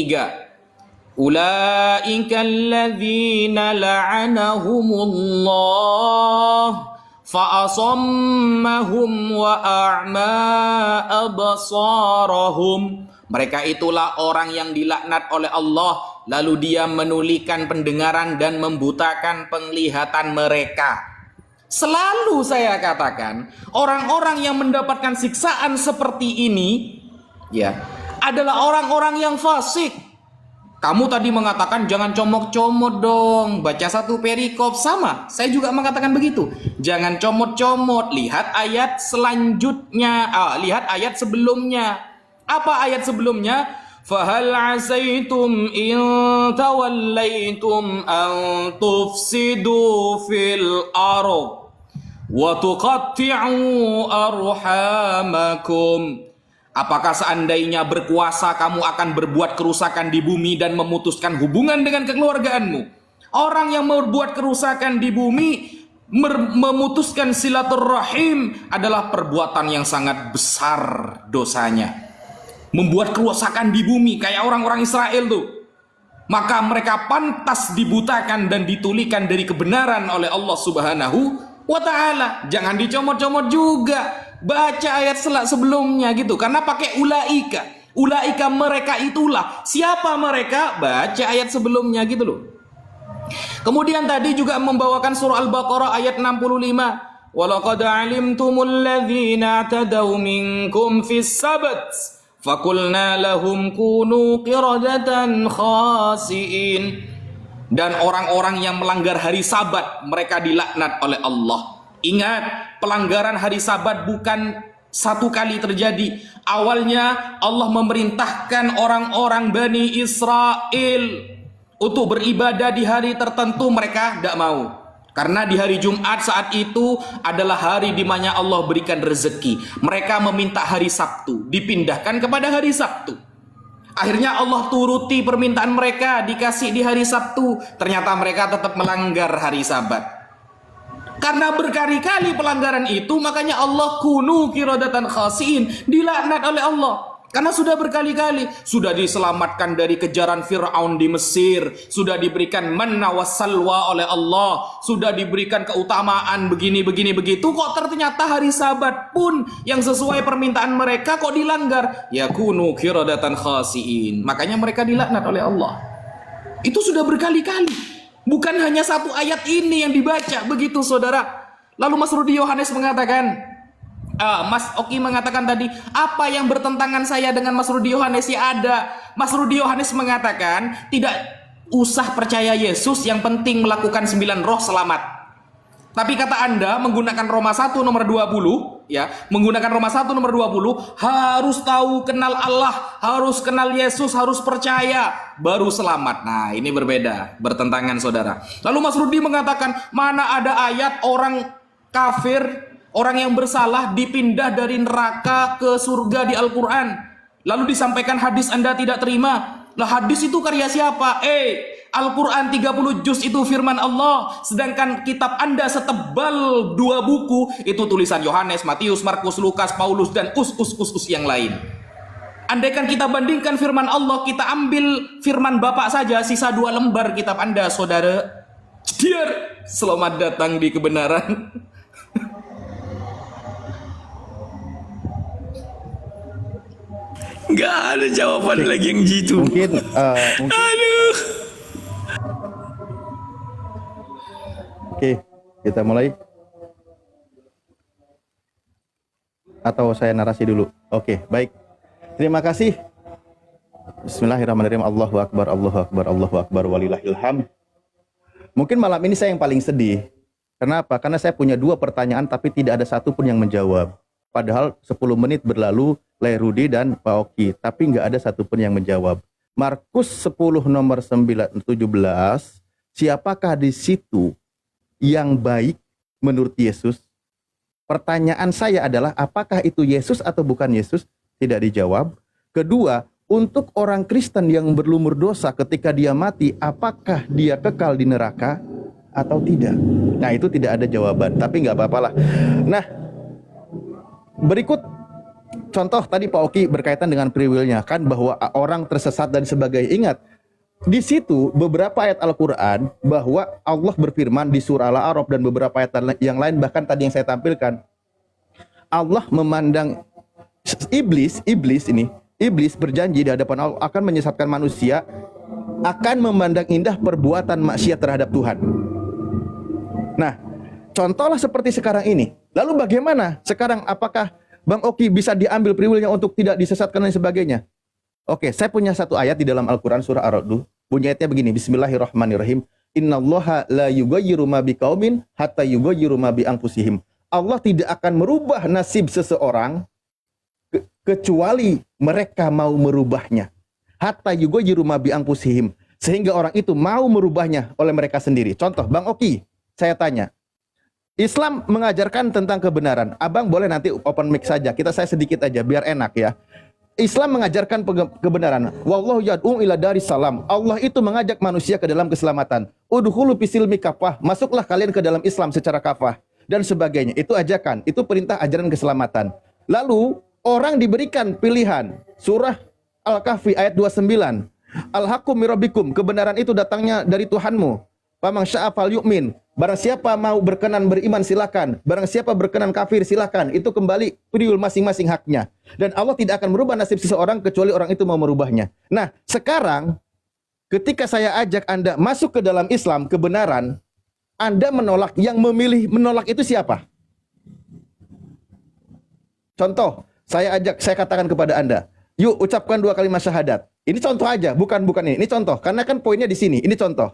Ulaika alladzina la'anahumullah fa'asammahum wa a'ma absarahum. Mereka itulah orang yang dilaknat oleh Allah, lalu dia menulikan pendengaran dan membutakan penglihatan mereka. Selalu saya katakan, orang-orang yang mendapatkan siksaan seperti ini ya adalah orang-orang yang fasik. Kamu tadi mengatakan jangan comot-comot dong, baca satu perikop. Sama, saya juga mengatakan begitu. Jangan comot-comot, lihat ayat selanjutnya, lihat ayat sebelumnya. Apa ayat sebelumnya? Fahal asaitum in tawallaitum an tufsidu fil ardh wa tuqatti'u arhamakum. Apakah seandainya berkuasa kamu akan berbuat kerusakan di bumi dan memutuskan hubungan dengan kekeluargaanmu? Orang yang berbuat kerusakan di bumi, memutuskan silaturahim adalah perbuatan yang sangat besar dosanya. Membuat kerusakan di bumi kayak orang-orang Israel tuh, maka mereka pantas dibutakan dan ditulikan dari kebenaran oleh Allah Subhanahu wa ta'ala. Jangan dicomot-comot juga, baca ayat sebelumnya gitu, karena pakai ulaika mereka itulah. Siapa mereka? Baca ayat sebelumnya gitu loh. Kemudian tadi juga membawakan surah Al-Baqarah ayat 65. Walaqad alimtumul ladzina tadaw minkum fis sabt fakulna lahum kunu qiradatan khasiin. Dan orang-orang yang melanggar hari Sabat, mereka dilaknat oleh Allah. Ingat, pelanggaran hari Sabat bukan satu kali terjadi. Awalnya Allah memerintahkan orang-orang Bani Israel untuk beribadah di hari tertentu, mereka tidak mau. Karena di hari Jumat saat itu adalah hari di mana Allah berikan rezeki. Mereka meminta hari Sabtu, dipindahkan kepada hari Sabtu. Akhirnya Allah turuti permintaan mereka, dikasih di hari Sabtu. Ternyata mereka tetap melanggar hari Sabat. Karena berkali-kali pelanggaran itu, makanya Allah kunu qiradatan khasiin, dilaknat oleh Allah. Karena sudah berkali-kali, sudah diselamatkan dari kejaran Fir'aun di Mesir, sudah diberikan manna wassalwa oleh Allah, sudah diberikan keutamaan begini-begini begitu, kok ternyata hari Sabat pun yang sesuai permintaan mereka kok dilanggar. Yakunu qiradatan khasiin. Makanya mereka dilaknat oleh Allah. Itu sudah berkali-kali. Bukan hanya satu ayat ini yang dibaca begitu, saudara. Lalu Mas Rudi Yohanes mengatakan, Mas Oki mengatakan tadi, apa yang bertentangan saya dengan Mas Rudi Yohanes? Ya ada. Mas Rudi Yohanes mengatakan, tidak usah percaya Yesus, yang penting melakukan 9 roh selamat. Tapi kata Anda, menggunakan Roma 1 nomor 20, ya, menggunakan Roma 1 nomor 20, harus tahu kenal Allah, harus kenal Yesus, harus percaya, baru selamat. Nah, ini berbeda, bertentangan, saudara. Lalu Mas Rudi mengatakan, mana ada ayat orang kafir, orang yang bersalah dipindah dari neraka ke surga di Al-Quran. Lalu disampaikan hadis Anda tidak terima. Lah, hadis itu karya siapa? Al-Quran 30 juz itu firman Allah. Sedangkan kitab Anda setebal 2 buku, itu tulisan Yohanes, Matius, Markus, Lukas, Paulus, dan us yang lain. Andaikan kita bandingkan firman Allah, kita ambil firman Bapak saja, sisa 2 lembar kitab Anda, saudara. Cediar, selamat datang di kebenaran. Nggak ada jawaban lagi yang jitu. Mungkin Aduh. Oke, kita mulai. Atau saya narasi dulu. Oke, baik. Terima kasih. Bismillahirrahmanirrahim. Allahu Akbar, Allahu Akbar, Allahu Akbar, walillahilham. Mungkin malam ini saya yang paling sedih. Kenapa? Karena saya punya 2 pertanyaan tapi tidak ada satu pun yang menjawab. Padahal 10 menit berlalu, Lai Rudi dan Pak Oki, tapi nggak ada satupun yang menjawab. Markus 10 nomor 17, siapakah di situ yang baik menurut Yesus? Pertanyaan saya adalah, apakah itu Yesus atau bukan Yesus? Tidak dijawab. Kedua, untuk orang Kristen yang berlumur dosa ketika dia mati, apakah dia kekal di neraka atau tidak? Nah, itu tidak ada jawaban, tapi nggak apa-apalah. Nah, Berikut contoh tadi Pak Oki berkaitan dengan free will-nya kan, bahwa orang tersesat dan sebagainya. Ingat, di situ beberapa ayat Al-Quran bahwa Allah berfirman di surah Al-A'raf dan beberapa ayat yang lain, bahkan tadi yang saya tampilkan, Allah memandang Iblis berjanji di hadapan Allah akan menyesatkan manusia, akan memandang indah perbuatan maksiat terhadap Tuhan. Nah, contohlah seperti sekarang ini. Lalu bagaimana sekarang, apakah Bang Oki bisa diambil free will-nya untuk tidak disesatkan dan sebagainya? Oke, saya punya satu ayat di dalam Al-Quran surah Ar-Ra'd. Bunyi ayatnya begini, Bismillahirrahmanirrahim. Innallaha la yughayyiru ma biqaumin hatta yughayyiru ma bi anfusihim. Allah tidak akan merubah nasib seseorang kecuali mereka mau merubahnya. Hatta yughayyiru ma bi anfusihim. Sehingga orang itu mau merubahnya oleh mereka sendiri. Contoh, Bang Oki, saya tanya. Islam mengajarkan tentang kebenaran. Abang boleh nanti open mic saja. Saya sedikit aja biar enak ya. Islam mengajarkan kebenaran. Wallahu yad'u ila daris salam. Allah itu mengajak manusia ke dalam keselamatan. Udkhulu fisilmi kafah. Masuklah kalian ke dalam Islam secara kafah dan sebagainya. Itu ajakan, itu perintah ajaran keselamatan. Lalu orang diberikan pilihan. Surah Al-Kahfi ayat 29. Al-haqqu mirabbikum. Kebenaran itu datangnya dari Tuhanmu. Faman syaa falyu'min. Barang siapa mau berkenan beriman silakan. Barang siapa berkenan kafir silakan. Itu kembali free will masing-masing haknya. Dan Allah tidak akan merubah nasib seseorang kecuali orang itu mau merubahnya. Nah, sekarang ketika saya ajak Anda masuk ke dalam Islam, kebenaran, Anda menolak, yang memilih menolak itu siapa? Contoh, saya katakan kepada Anda, yuk ucapkan 2 kalimat syahadat. Ini contoh aja, bukan ini. Ini contoh, karena kan poinnya di sini. Ini contoh.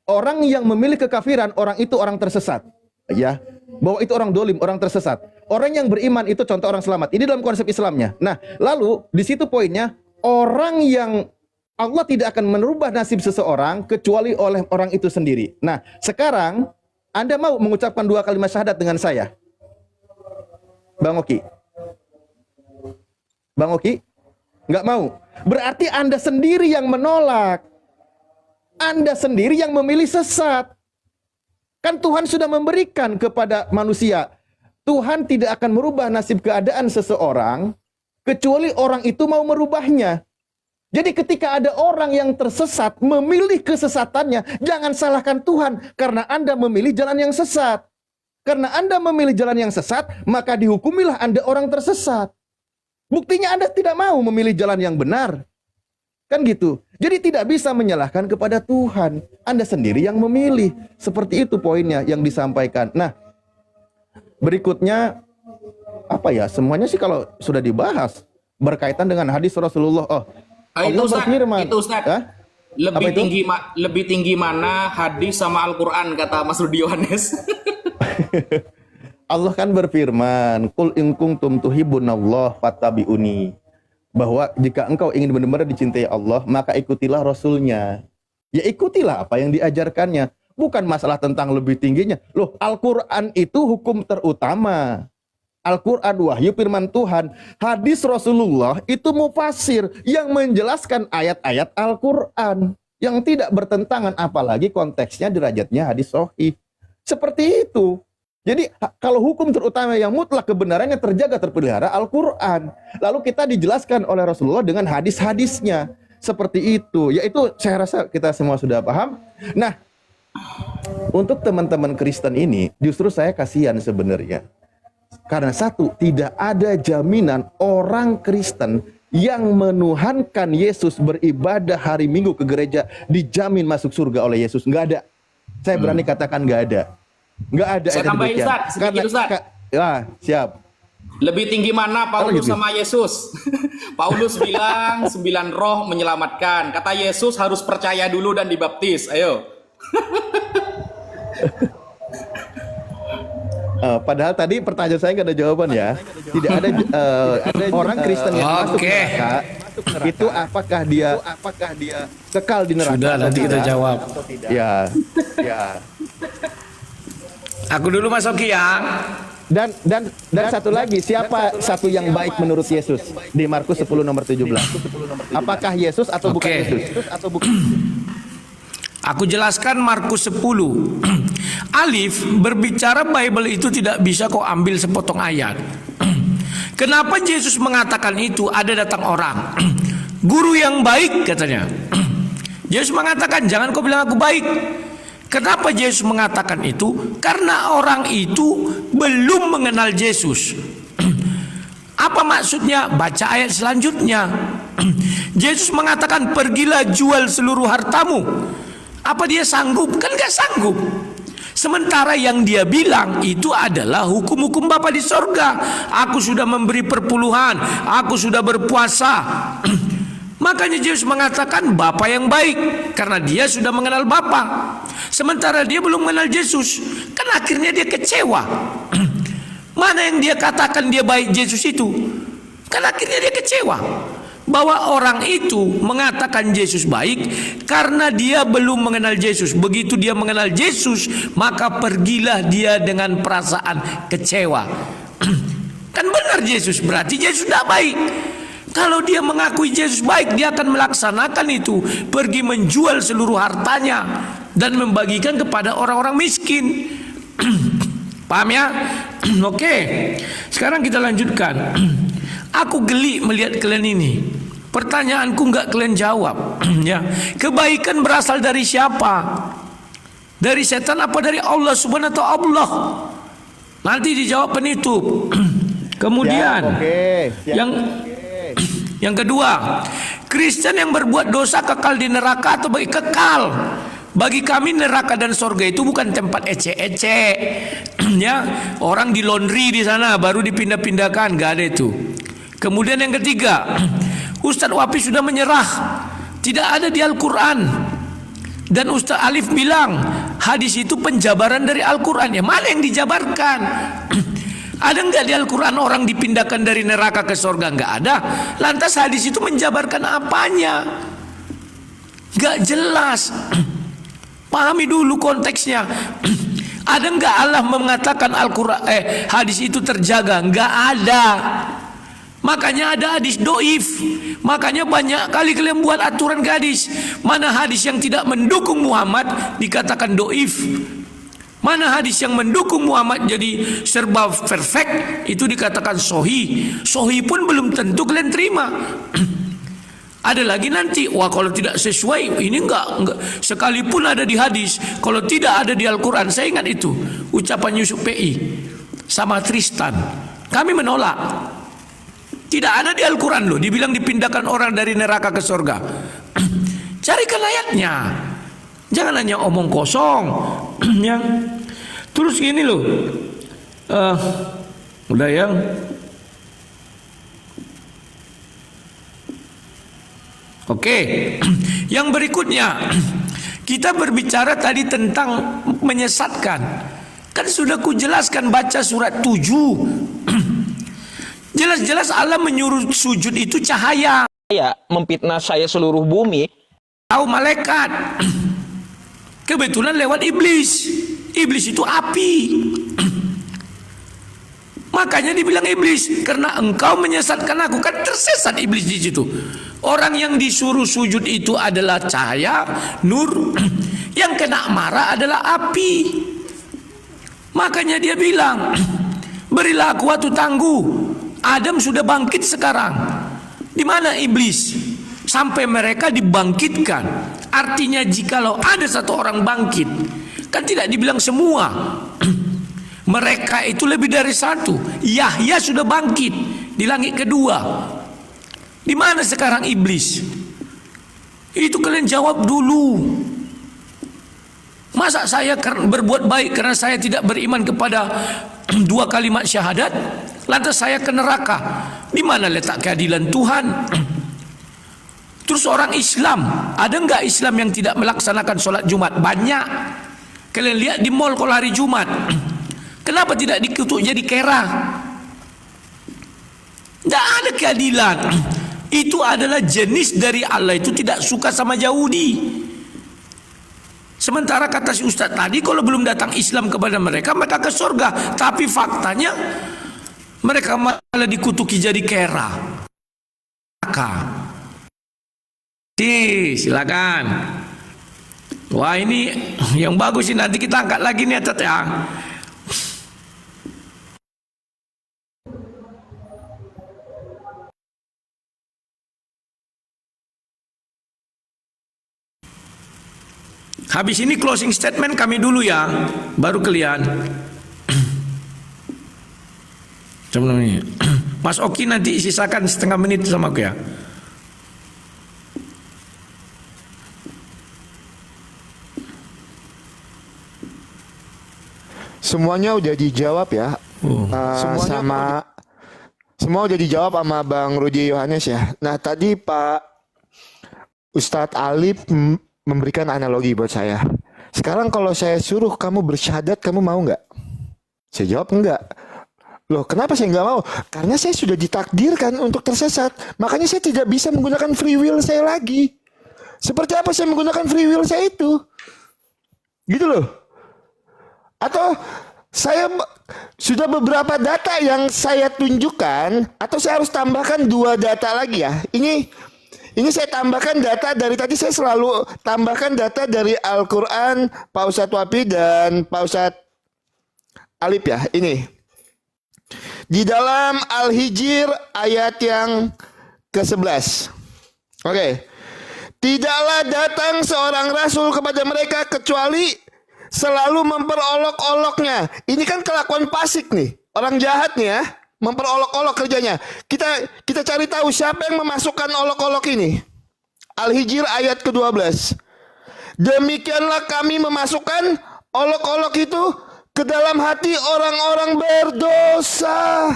Orang yang memilih kekafiran, orang itu orang tersesat. Ya, bahwa itu orang dolim, orang tersesat. Orang yang beriman itu contoh orang selamat. Ini dalam konsep Islamnya. Nah, lalu di situ poinnya, orang yang Allah tidak akan merubah nasib seseorang kecuali oleh orang itu sendiri. Nah, sekarang Anda mau mengucapkan 2 kalimat syahadat dengan saya? Bang Oki? Bang Oki? Nggak mau. Berarti Anda sendiri yang menolak. Anda sendiri yang memilih sesat. Kan Tuhan sudah memberikan kepada manusia. Tuhan tidak akan merubah nasib keadaan seseorang kecuali orang itu mau merubahnya. Jadi ketika ada orang yang tersesat memilih kesesatannya, jangan salahkan Tuhan karena Anda memilih jalan yang sesat. Karena Anda memilih jalan yang sesat, maka dihukumilah Anda orang tersesat. Buktinya Anda tidak mau memilih jalan yang benar. Kan gitu. Jadi tidak bisa menyalahkan kepada Tuhan. Anda sendiri yang memilih. Seperti itu poinnya yang disampaikan. Nah, berikutnya apa ya? Semuanya sih kalau sudah dibahas berkaitan dengan hadis Rasulullah. Allah berfirman. Itu Ustaz. Lebih tinggi mana hadis sama Al-Qur'an kata Mas Rudi Yohanes? Allah kan berfirman, "Qul in kuntum tuhibbunallah fattabi'uni." Bahwa jika engkau ingin benar-benar dicintai Allah, maka ikutilah Rasulnya. Ya ikutilah apa yang diajarkannya. Bukan masalah tentang lebih tingginya. Loh, Al-Quran itu hukum terutama. Al-Quran wahyu firman Tuhan. Hadis Rasulullah itu mufasir yang menjelaskan ayat-ayat Al-Quran. Yang tidak bertentangan, apalagi konteksnya derajatnya hadis sahih. Seperti itu. Jadi kalau hukum terutama yang mutlak kebenarannya terjaga terpelihara Al-Quran. Lalu kita dijelaskan oleh Rasulullah dengan hadis-hadisnya. Seperti itu. Yaitu saya rasa kita semua sudah paham. Nah, untuk teman-teman Kristen ini justru saya kasihan sebenarnya. Karena satu, tidak ada jaminan orang Kristen yang menuhankan Yesus beribadah hari Minggu ke gereja dijamin masuk surga oleh Yesus. Nggak ada. Saya berani katakan nggak ada. Nggak ada. Saya tambahin Ustaz, sedikit Ustaz. Ya, siap. Lebih tinggi mana Paulus gitu? sama Yesus? Paulus bilang 9 roh menyelamatkan. Kata Yesus harus percaya dulu dan dibaptis. Ayo. Padahal tadi pertanyaan saya nggak ada jawaban ya. Tidak ada, ada orang Kristen yang masuk neraka. Itu apakah dia kekal di neraka? Sudah, nanti kita jawab. Ya. Aku dulu Mas Oki ya. Dan satu lagi, siapa satu yang baik menurut Yesus di Markus 10 nomor 17? Apakah Yesus atau bukan Yesus? Aku jelaskan Markus 10. Alif berbicara Bible itu tidak bisa kau ambil sepotong ayat. Kenapa Yesus mengatakan itu? Ada datang orang, guru yang baik katanya. Yesus mengatakan, jangan kau bilang aku baik. Kenapa Yesus mengatakan itu? Karena orang itu belum mengenal Yesus. Apa maksudnya? Baca ayat selanjutnya. Yesus mengatakan, pergilah jual seluruh hartamu. Apa dia sanggup? Kan gak sanggup. Sementara yang dia bilang itu adalah hukum-hukum Bapa di sorga. Aku sudah memberi perpuluhan, aku sudah berpuasa. Makanya Yesus mengatakan Bapa yang baik, karena dia sudah mengenal Bapa. Sementara dia belum mengenal Yesus, kan akhirnya dia kecewa. Mana yang dia katakan dia baik Yesus itu? Kan akhirnya dia kecewa. Bahwa orang itu mengatakan Yesus baik karena dia belum mengenal Yesus. Begitu dia mengenal Yesus, maka pergilah dia dengan perasaan kecewa. Kan benar Yesus, berarti Yesus tidak baik. Kalau dia mengakui Yesus baik, dia akan melaksanakan itu, pergi menjual seluruh hartanya dan membagikan kepada orang-orang miskin. Paham ya? Oke. Sekarang kita lanjutkan. Aku geli melihat kalian ini. Pertanyaanku enggak kalian jawab. Ya. Kebaikan berasal dari siapa? Dari setan apa dari Allah Subhanahu wa ta'ala? Nanti dijawab penutup. Kemudian yang kedua, Kristen yang berbuat dosa kekal di neraka atau bagi kekal? Bagi kami neraka dan sorga itu bukan tempat ece-ece. Ya, orang di laundry di sana baru dipindah-pindahkan, nggak ada itu. Kemudian yang ketiga, Ustadz Wapi sudah menyerah, tidak ada di Al-Quran. Dan Ustadz Alif bilang hadis itu penjabaran dari Al-Quran. Ya mana yang dijabarkan? Ada nggak di Al-Quran orang dipindahkan dari neraka ke sorga? Nggak ada. Lantas hadis itu menjabarkan apanya? Nggak jelas. Pahami dulu konteksnya. Ada nggak Allah mengatakan Al-Quran hadis itu terjaga? Nggak ada. Makanya ada hadis doif. Makanya banyak kali kalian buat aturan ke hadis. Mana hadis yang tidak mendukung Muhammad dikatakan doif. Mana hadis yang mendukung Muhammad jadi serba perfect itu dikatakan sahih. Sahih pun belum tentu kalian terima. Ada lagi nanti, wah kalau tidak sesuai ini enggak. Sekalipun ada di hadis, kalau tidak ada di Al-Quran. Saya ingat itu ucapan Yusuf PI sama Tristan. Kami menolak. Tidak ada di Al-Quran loh. Dibilang dipindahkan orang dari neraka ke surga. Carikan ayatnya. Jangan hanya omong kosong. Ya. Terus gini loh. Udah ya. Oke. Yang berikutnya, kita berbicara tadi tentang menyesatkan. Kan sudah kujelaskan baca surat 7. Jelas-jelas Allah menyuruh sujud itu cahaya. Saya memfitnah saya seluruh bumi. Tahu malaikat. Kebetulan lewat iblis. Iblis itu api. Makanya dibilang iblis, karena engkau menyesatkan aku. Kan tersesat iblis di situ. Orang yang disuruh sujud itu adalah cahaya, nur. Yang kena marah adalah api. Makanya dia bilang, berilah aku waktu tangguh. Adam sudah bangkit sekarang. Di mana iblis? Sampai mereka dibangkitkan. Artinya jikalau ada satu orang bangkit, kan tidak dibilang semua. Mereka itu lebih dari satu. Yahya sudah bangkit di langit kedua. Di mana sekarang iblis? Itu kalian jawab dulu. Masa saya berbuat baik karena saya tidak beriman kepada 2 kalimat syahadat, lantas saya ke neraka? Di mana letak keadilan Tuhan? Terus orang Islam, ada nggak Islam yang tidak melaksanakan sholat Jumat? Banyak. Kalian lihat di mall kalau hari Jumat. Kenapa tidak dikutuk jadi kera? Tidak ada keadilan. Itu adalah jenis dari Allah itu tidak suka sama Yahudi. Sementara kata si Ustadz tadi, kalau belum datang Islam kepada mereka, mereka ke surga. Tapi faktanya mereka malah dikutuki jadi kera. Silakan. Wah ini yang bagus sih, nanti kita angkat lagi nih ya. Habis ini closing statement kami dulu ya, baru kalian. Sebelum ini, Mas Oki nanti sisakan setengah menit sama aku ya. Semuanya udah dijawab ya. Semua udah dijawab sama Bang Rudi Yohanes ya. Nah tadi Pak Ustadz Alif memberikan analogi buat saya. Sekarang kalau saya suruh kamu bersyahadat, kamu mau nggak? Saya jawab enggak. Loh kenapa saya nggak mau? Karena saya sudah ditakdirkan untuk tersesat. Makanya saya tidak bisa menggunakan free will saya lagi. Seperti apa saya menggunakan free will saya itu? Gitu loh. Atau saya sudah beberapa data yang saya tunjukkan, atau saya harus tambahkan 2 data lagi ya. Ini saya tambahkan data dari tadi, saya selalu tambahkan data dari Al-Quran, Pak Ustadz Wapi dan Pak Ustadz Alif ya. Ini di dalam Al-Hijr ayat yang ke-11. Oke. Tidaklah datang seorang rasul kepada mereka kecuali selalu memperolok-oloknya. Ini kan kelakuan fasik nih, orang jahat nih ya, memperolok-olok kerjanya. Kita cari tahu siapa yang memasukkan olok-olok ini. Al-Hijr ayat ke-12. Demikianlah kami memasukkan olok-olok itu ke dalam hati orang-orang berdosa.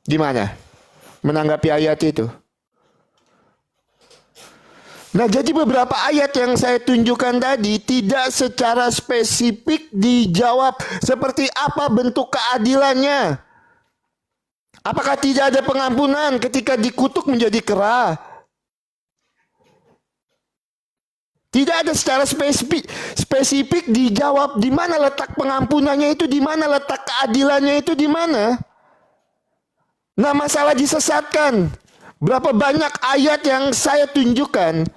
Gimana menanggapi ayat itu? Nah, jadi beberapa ayat yang saya tunjukkan tadi tidak secara spesifik dijawab seperti apa bentuk keadilannya. Apakah tidak ada pengampunan ketika dikutuk menjadi kera? Tidak ada secara spesifik dijawab di mana letak pengampunannya itu, di mana letak keadilannya itu, di mana. Nah, masalah disesatkan. Berapa banyak ayat yang saya tunjukkan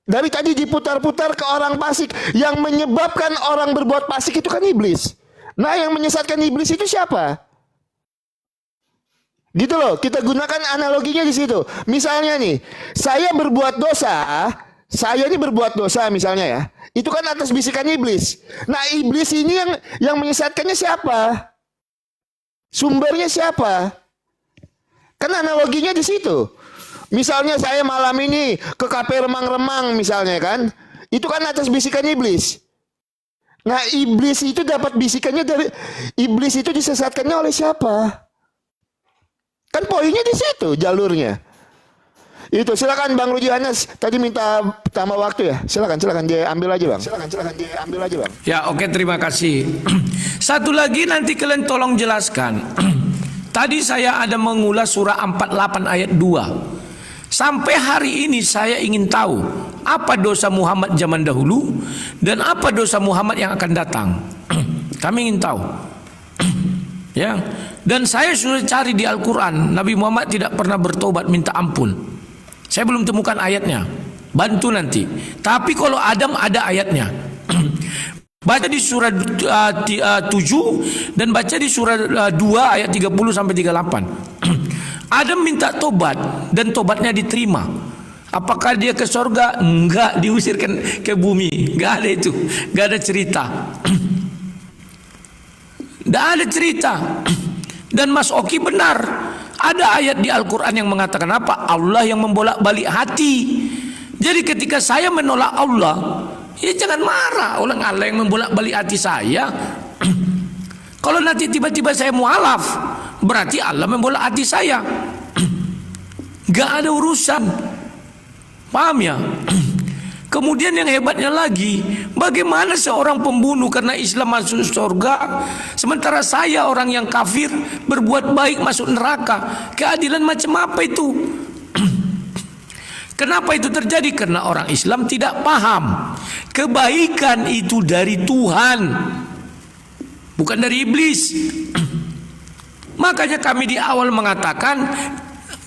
dari tadi diputar-putar ke orang fasik. Yang menyebabkan orang berbuat fasik itu kan iblis. Nah, yang menyesatkan iblis itu siapa? Gitu loh, kita gunakan analoginya di situ. Misalnya nih, saya berbuat dosa, saya ini berbuat dosa misalnya ya. Itu kan atas bisikan iblis. Nah, iblis ini yang menyesatkannya siapa? Sumbernya siapa? Kan analoginya di situ. Misalnya saya malam ini ke kafe remang-remang misalnya kan. Itu kan atas bisikan iblis. Nah, iblis itu dapat bisikannya dari iblis itu disesatkannya oleh siapa? Kan poinnya di situ jalurnya. Itu silakan Bang Rudi Yohanes tadi minta tambah waktu ya. Silakan dia ambil aja Bang. Silakan dia ambil aja Bang. Ya, oke, terima kasih. Satu lagi nanti kalian tolong jelaskan. Tadi saya ada mengulas surah 48 ayat 2. Sampai hari ini saya ingin tahu apa dosa Muhammad zaman dahulu dan apa dosa Muhammad yang akan datang. Kami ingin tahu. Ya. Dan saya sudah cari di Al-Quran, Nabi Muhammad tidak pernah bertobat minta ampun. Saya belum temukan ayatnya. Bantu nanti. Tapi kalau Adam ada ayatnya. Baca di surah 7 dan baca di surah 2 ayat 30 sampai 38. Adam minta tobat dan tobatnya diterima. Apakah dia ke surga? Enggak, diusirkan ke bumi. Enggak ada itu. Enggak ada cerita. Enggak ada cerita. Dan Mas Oki benar. Ada ayat di Al-Quran yang mengatakan apa? Allah yang membolak-balik hati. Jadi ketika saya menolak Allah, ya jangan marah. Allah yang membolak-balik hati saya. Kalau nanti tiba-tiba saya mualaf, berarti Allah membolak hati saya. Gak ada urusan. Paham ya? Kemudian yang hebatnya lagi, bagaimana seorang pembunuh karena Islam masuk surga, sementara saya orang yang kafir berbuat baik masuk neraka? Keadilan macam apa itu? Kenapa itu terjadi? Karena orang Islam tidak paham kebaikan itu dari Tuhan, bukan dari iblis. Makanya kami di awal mengatakan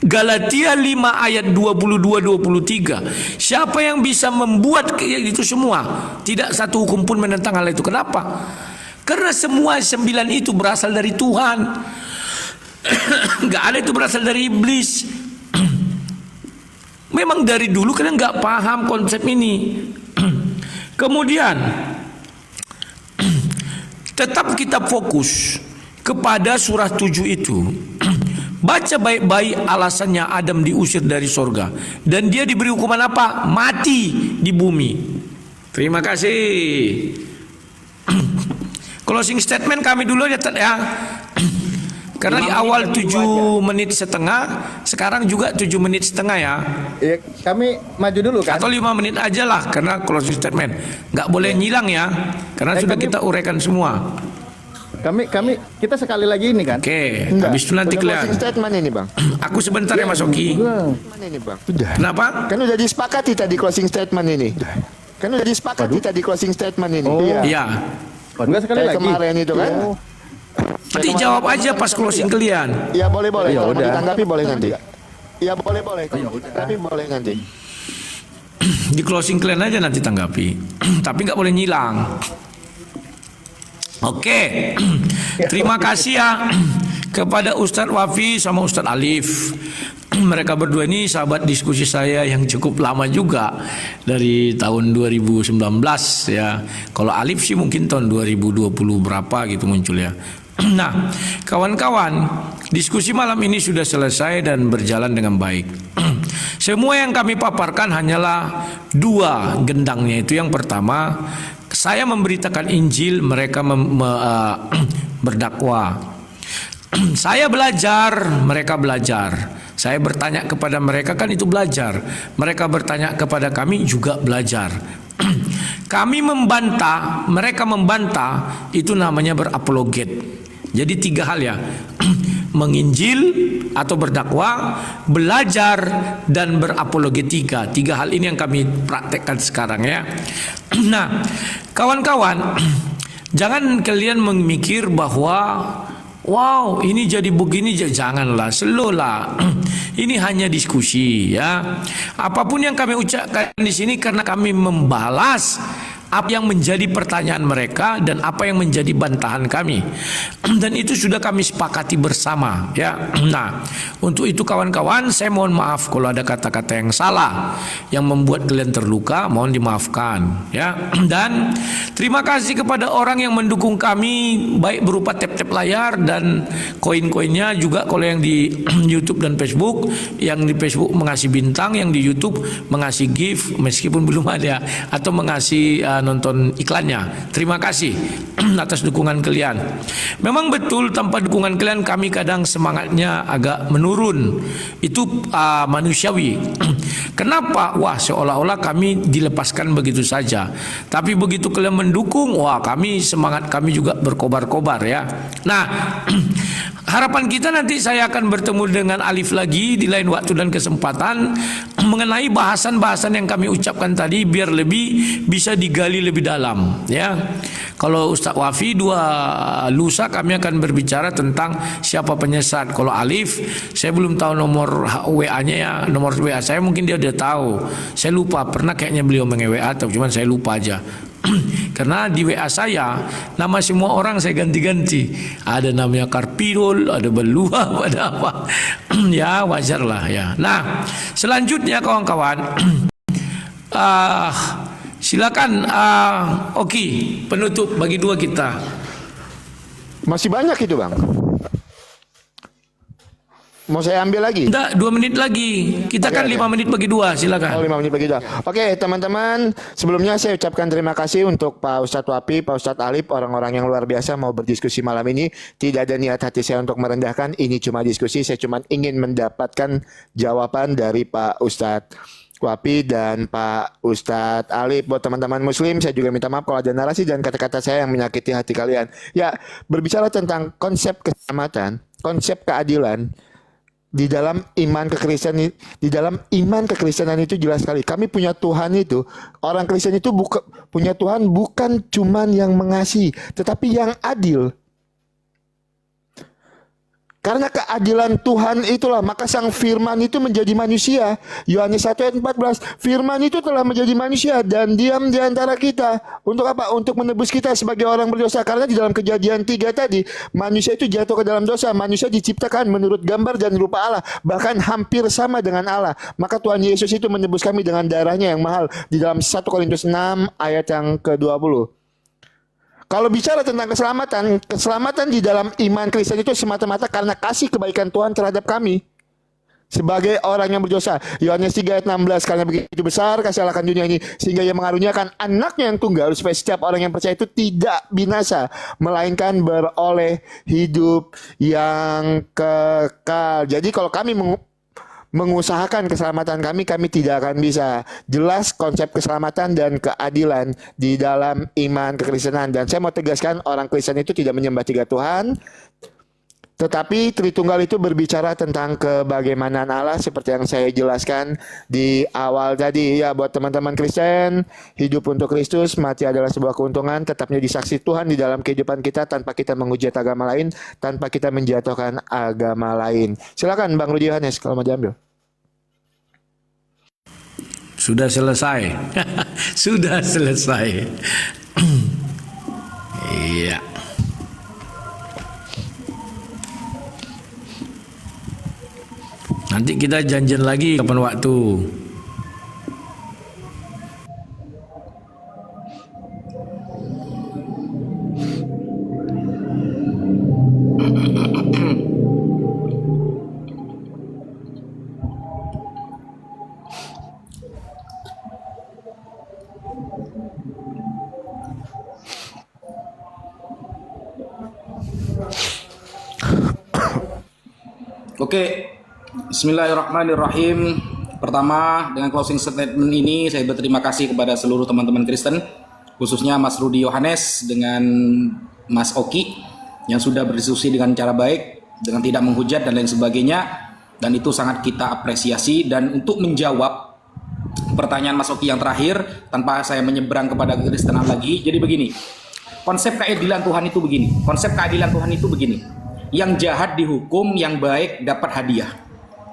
Galatia 5 ayat 22-23. Siapa yang bisa membuat itu semua? Tidak satu hukum pun menentang hal itu. Kenapa? Karena semua 9 itu berasal dari Tuhan. Nggak ada itu berasal dari iblis. Memang dari dulu kalian nggak paham konsep ini. Kemudian tetap kita fokus kepada surah 7 itu. Baca baik-baik alasannya Adam diusir dari sorga dan dia diberi hukuman apa? Mati di bumi. Terima kasih. Closing statement kami dulu ya. Karena di awal 7 menit setengah, sekarang juga 7 menit setengah ya. Ya, kami maju dulu kan. Atau 5 menit aja lah karena closing statement. Nggak boleh nyilang ya. Karena sudah kita uraikan semua. Kita sekali lagi ini kan. Oke, Enggak. habis itu nanti Udah kelihatan. closing statement ini bang. Aku sebentar ya Mas Oki. Mana ini bang? Udah. Kenapa? Kan udah disepakati tadi closing statement ini. Kan udah disepakati tadi closing statement ini. Iya. Iya. Enggak sekali Kayak lagi. kemarin itu kan. Nanti jawab aja pas closing kalian. Iya boleh. Ya Kalau mau udah. ditanggapi boleh nanti. Iya boleh. Kalau mau ditanggapi boleh nanti. Di closing kalian aja nanti tanggapi. Tapi nggak boleh nyilang. Oke. Terima kasih ya kepada Ustadz Wafi sama Ustadz Alif. Mereka berdua ini sahabat diskusi saya yang cukup lama juga dari tahun 2019 ya. Kalau Alif sih mungkin tahun 2020 berapa gitu muncul ya. Nah, kawan-kawan, diskusi malam ini sudah selesai dan berjalan dengan baik. Semua yang kami paparkan hanyalah 2 gendangnya itu. Yang pertama, saya memberitakan Injil, mereka berdakwah. Saya belajar, mereka belajar. Saya bertanya kepada mereka, kan itu belajar. Mereka bertanya kepada kami juga belajar. Kami membantah, mereka membantah, itu namanya berapologet. Jadi 3 hal ya. Menginjil atau berdakwah, belajar dan berapologetika. 3 hal ini yang kami praktekkan sekarang ya. Nah, kawan-kawan, jangan kalian memikir bahwa wow, ini jadi begini, janganlah, slow lah. Ini hanya diskusi ya. Apapun yang kami ucapkan di sini karena kami membalas apa yang menjadi pertanyaan mereka dan apa yang menjadi bantahan kami. Dan itu sudah kami sepakati bersama ya. Nah, untuk itu kawan-kawan, saya mohon maaf kalau ada kata-kata yang salah yang membuat kalian terluka, mohon dimaafkan ya. Dan terima kasih kepada orang yang mendukung kami baik berupa tap-tap layar dan koin-koinnya, juga kalau yang di YouTube dan Facebook. Yang di Facebook mengasih bintang, yang di YouTube mengasih gift meskipun belum ada, atau mengasih nonton iklannya. Terima kasih atas dukungan kalian. Memang betul tanpa dukungan kalian kami kadang semangatnya agak menurun. Itu manusiawi. Kenapa? Wah, seolah-olah kami dilepaskan begitu saja. Tapi begitu kalian mendukung, wah, semangat kami juga berkobar-kobar ya. Nah, harapan kita nanti saya akan bertemu dengan Alif lagi di lain waktu dan kesempatan mengenai bahasan-bahasan yang kami ucapkan tadi, biar lebih bisa digali lebih dalam ya. Kalau Ustadz Wafi 2 lusa kami akan berbicara tentang siapa penyesat. Kalau Alif saya belum tahu nomor WA-nya ya, nomor WA saya mungkin dia udah tahu. Saya lupa, pernah kayaknya beliau nge-WA atau cuman saya lupa aja. Karena di WA saya nama semua orang saya ganti-ganti. Ada namanya Karpidol, ada Belua, ada apa. Ya wajar lah ya. Nah, selanjutnya kawan-kawan, silakan Oki, penutup bagi 2 kita. Masih banyak itu bang. Mau saya ambil lagi? Enggak, 2 menit lagi. Kita kan 5 menit bagi 2, silakan. Oh, 5 menit bagi 2. Oke, teman-teman, sebelumnya saya ucapkan terima kasih untuk Pak Ustadz Wafi, Pak Ustadz Alif, orang-orang yang luar biasa mau berdiskusi malam ini. Tidak ada niat hati saya untuk merendahkan, ini cuma diskusi. Saya cuma ingin mendapatkan jawaban dari Pak Ustadz Wafi dan Pak Ustadz Alif. Buat teman-teman muslim, saya juga minta maaf kalau ada narasi dan kata-kata saya yang menyakiti hati kalian. Ya, berbicara tentang konsep keselamatan, konsep keadilan, di dalam iman kekristenan itu jelas sekali. Kami punya Tuhan itu, orang Kristen itu punya Tuhan bukan cuman yang mengasihi, tetapi yang adil. Karena keadilan Tuhan itulah maka sang firman itu menjadi manusia. Yohanes 1 ayat 14. Firman itu telah menjadi manusia dan diam di antara kita. Untuk apa? Untuk menebus kita sebagai orang berdosa. Karena di dalam Kejadian 3 tadi, manusia itu jatuh ke dalam dosa. Manusia diciptakan menurut gambar dan rupa Allah, bahkan hampir sama dengan Allah. Maka Tuhan Yesus itu menebus kami dengan darahnya yang mahal. Di dalam 1 Korintus 6 ayat yang ke-20. Kalau bicara tentang keselamatan di dalam iman Kristen itu semata-mata karena kasih kebaikan Tuhan terhadap kami sebagai orang yang berdosa. Yohanes 3 ayat 16, karena begitu besar kasih Allah akan dunia ini sehingga Ia mengaruniakan anaknya yang tunggal supaya setiap orang yang percaya itu tidak binasa melainkan beroleh hidup yang kekal. Jadi kalau kami mengusahakan keselamatan kami tidak akan bisa. Jelas konsep keselamatan dan keadilan di dalam iman kekristenan. Dan saya mau tegaskan, orang Kristen itu tidak menyembah tiga Tuhan, tetapi Tritunggal itu berbicara tentang kebagaimanan Allah seperti yang saya jelaskan di awal tadi. Ya, buat teman-teman Kristen, hidup untuk Kristus, mati adalah sebuah keuntungan, tetap menjadi saksi Tuhan di dalam kehidupan kita tanpa kita menghujat agama lain, tanpa kita menjatuhkan agama lain. Silakan Bang Rudi Yohanes kalau mau diambil. Sudah selesai. Sudah selesai. Iya. Nanti kita janjian lagi kapan waktu. Oke, Bismillahirrahmanirrahim. Pertama, dengan closing statement ini saya berterima kasih kepada seluruh teman-teman Kristen, khususnya Mas Rudi Yohanes dengan Mas Oki yang sudah berdiskusi dengan cara baik, dengan tidak menghujat dan lain sebagainya, dan itu sangat kita apresiasi. Dan untuk menjawab pertanyaan Mas Oki yang terakhir tanpa saya menyeberang kepada kekristenan lagi, jadi begini, konsep keadilan Tuhan itu begini, yang jahat dihukum, yang baik dapat hadiah.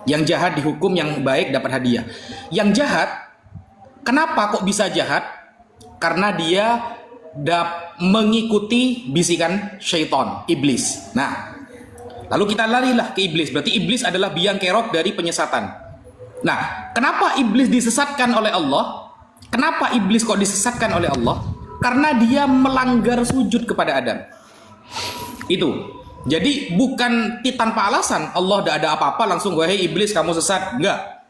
Yang jahat dihukum, yang baik dapat hadiah. Yang jahat, kenapa kok bisa jahat? Karena dia mengikuti bisikan syaitan, iblis. Nah, lalu kita larilah ke iblis. Berarti iblis adalah biang kerok dari penyesatan. Nah, kenapa iblis disesatkan oleh Allah? Kenapa iblis kok disesatkan oleh Allah? Karena dia melanggar sujud kepada Adam. Itu. Jadi bukan tanpa alasan Allah tidak ada apa-apa langsung wahai iblis kamu sesat. Enggak.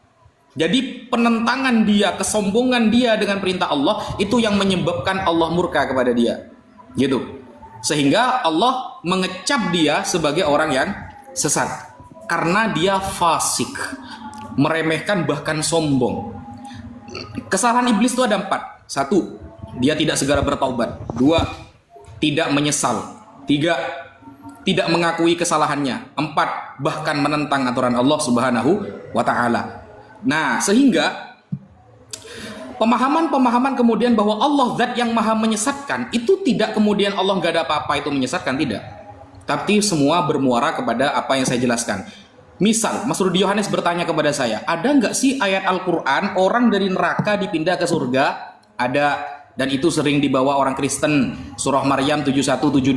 Jadi penentangan dia, kesombongan dia dengan perintah Allah itu yang menyebabkan Allah murka kepada dia. Gitu. Sehingga Allah mengecap dia sebagai orang yang sesat. Karena dia fasik. Meremehkan bahkan sombong. Kesalahan iblis itu ada 4. 1. Dia tidak segera bertaubat. 2. Tidak menyesal. 3. Tidak mengakui kesalahannya. 4. Bahkan menentang aturan Allah Subhanahu wa ta'ala. Nah, sehingga pemahaman kemudian bahwa Allah zat yang maha menyesatkan itu tidak kemudian Allah nggak ada apa-apa itu menyesatkan, tidak. Tapi semua bermuara kepada apa yang saya jelaskan. Misal, Mas Rudi Yohanes bertanya kepada saya, ada nggak sih ayat Al-Quran orang dari neraka dipindah ke surga? Ada. Dan itu sering dibawa orang Kristen. Surah Maryam 71-72.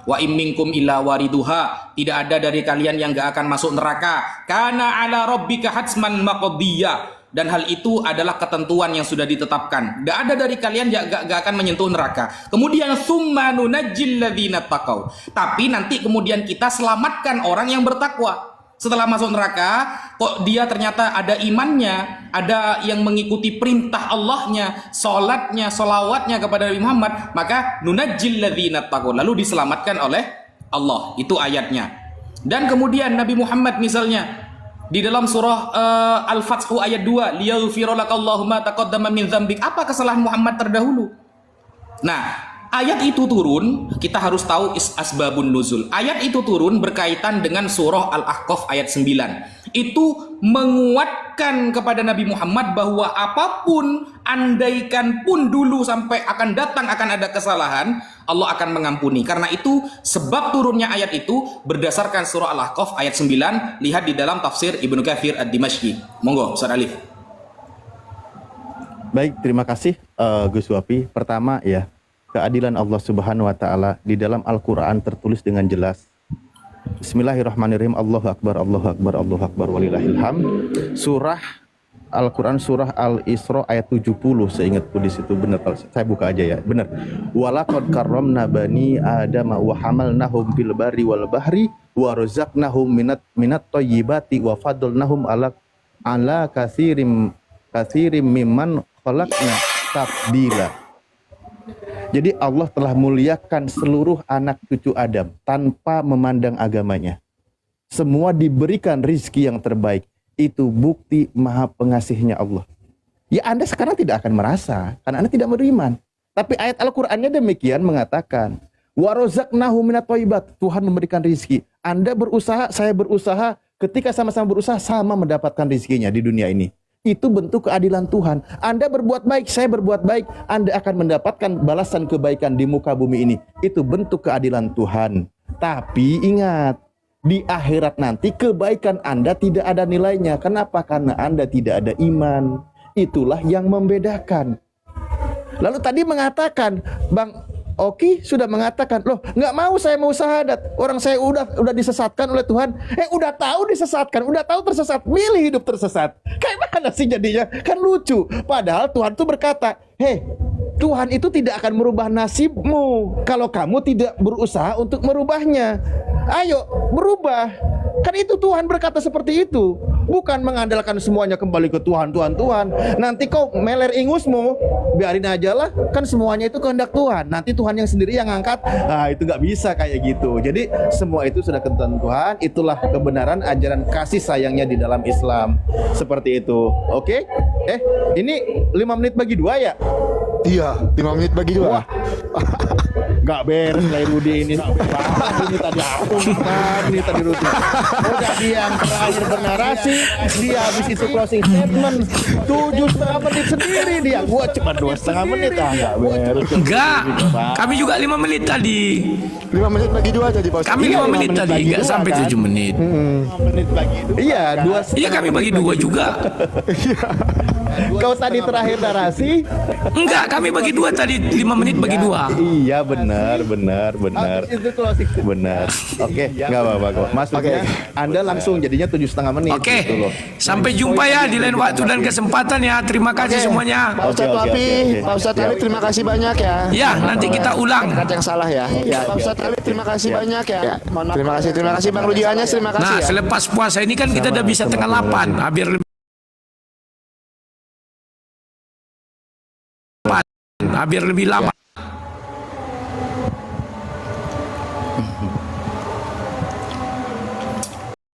Wa imminkum illa wariduha. Tidak ada dari kalian yang gak akan masuk neraka. Kana ala rabbika hatsman maqdiyah. Dan hal itu adalah ketentuan yang sudah ditetapkan. Gak ada dari kalian yang gak akan menyentuh neraka. Kemudian summa nunajjil ladzina taqaw. Tapi nanti kemudian kita selamatkan orang yang bertakwa. Setelah masuk neraka, kok dia ternyata ada imannya, ada yang mengikuti perintah Allahnya, sholatnya, sholawatnya kepada Nabi Muhammad, maka nunajjil ladzina taqaw, lalu diselamatkan oleh Allah. Itu ayatnya. Dan kemudian Nabi Muhammad misalnya di dalam surah Al-Fath ayat 2, liyaghfira lakallahu ma taqaddama min dzambik. Apa kesalahan Muhammad terdahulu? Nah, ayat itu turun, kita harus tahu asbabun nuzul. Ayat itu turun berkaitan dengan surah Al-Ahqaf ayat 9. Itu menguatkan kepada Nabi Muhammad bahwa apapun, andaikan pun dulu sampai akan datang akan ada kesalahan, Allah akan mengampuni. Karena itu sebab turunnya ayat itu berdasarkan surah Al-Ahqaf ayat 9. Lihat di dalam tafsir Ibnu Katsir Ad-Dimashqi. Monggo Ustaz Alif. Baik, terima kasih Gus Wapi. Pertama ya, keadilan Allah Subhanahu wa taala di dalam Al-Qur'an tertulis dengan jelas. Bismillahirrahmanirrahim. Allahu akbar, Allahu akbar, Allahu akbar walillahil hamd. Surah Al-Quran surah Al-Isra ayat 70, seingatku di situ benar, kalau saya buka aja ya, benar. Walaqad karramna bani Adam wa hamalnahum fil barri wal bahri wa razaqnahum minat thayyibati wa fadlnahum ala katsirim mimman khalaqna tafdila. Jadi Allah telah muliakan seluruh anak cucu Adam tanpa memandang agamanya. Semua diberikan rizki yang terbaik. Itu bukti maha pengasihnya Allah. Ya Anda sekarang tidak akan merasa, karena Anda tidak beriman. Tapi ayat Al-Qur'annya demikian mengatakan, wa razaqnahu minat thayyibat, Tuhan memberikan rizki. Anda berusaha, saya berusaha, ketika sama-sama berusaha sama mendapatkan rizkinya di dunia ini. Itu bentuk keadilan Tuhan. Anda berbuat baik, saya berbuat baik, Anda akan mendapatkan balasan kebaikan di muka bumi ini. Itu bentuk keadilan Tuhan. Tapi ingat, di akhirat nanti kebaikan Anda tidak ada nilainya. Kenapa? Karena Anda tidak ada iman. Itulah yang membedakan. Lalu tadi mengatakan, Bang Oki sudah mengatakan, loh nggak mau, saya mau syahadat. Orang saya udah disesatkan oleh Tuhan. Udah tahu disesatkan, udah tahu tersesat, milih hidup tersesat. Kayak mana sih jadinya? Kan lucu. Padahal Tuhan tuh berkata, hei, Tuhan itu tidak akan merubah nasibmu kalau kamu tidak berusaha untuk merubahnya. Ayo berubah. Kan itu Tuhan berkata seperti itu. Bukan mengandalkan semuanya kembali ke Tuhan. Nanti kau meler ingusmu, biarin aja lah. Kan semuanya itu kehendak Tuhan. Nanti Tuhan yang sendiri yang angkat. Nah itu gak bisa kayak gitu. Jadi semua itu sudah ketentuan Tuhan. Itulah kebenaran ajaran kasih sayangnya di dalam Islam. Seperti itu. Oke? Ini 5 menit bagi 2 ya? Iya, 5 menit bagi 2. Gak beres Lairudi ini. Ini tadi aku makan, ini tadi Ruti. Udah dia yang terakhir bernarasi, dia habis itu closing statement 7,5 menit sendiri dia. Gua cuma 2,5 menit. Gak beres. Enggak, kami juga 5 menit tadi. 5 menit bagi 2 jadi Pak Ustaz. Kami 5 menit tadi, bagi enggak dua, sampai kan? 7 menit. 5 menit bagi 2. Iya, 2. Iya kami bagi 2 juga. Kau tadi terakhir narasi. Enggak, kami bagi 2 tadi, 5 menit bagi 2. Iya benar. Itu closing. Benar. Oke, enggak apa-apa kok. Maksudnya Anda langsung jadinya 7,5 menit Oke, gitu loh. sampai jumpa ya di lain waktu dan kesempatan ya. Terima kasih semuanya. Pak Ustadz Wapi, Pak Ustadz Alif terima kasih banyak ya. Ya, nanti kita ulang. Kata yang salah ya. Pak Ustadz Alif terima kasih banyak ya. Terima kasih Bang Rudi Hanyes, terima kasih Nah, ya. selepas puasa ini kan kita udah bisa tengah 8. Biar lebih lama.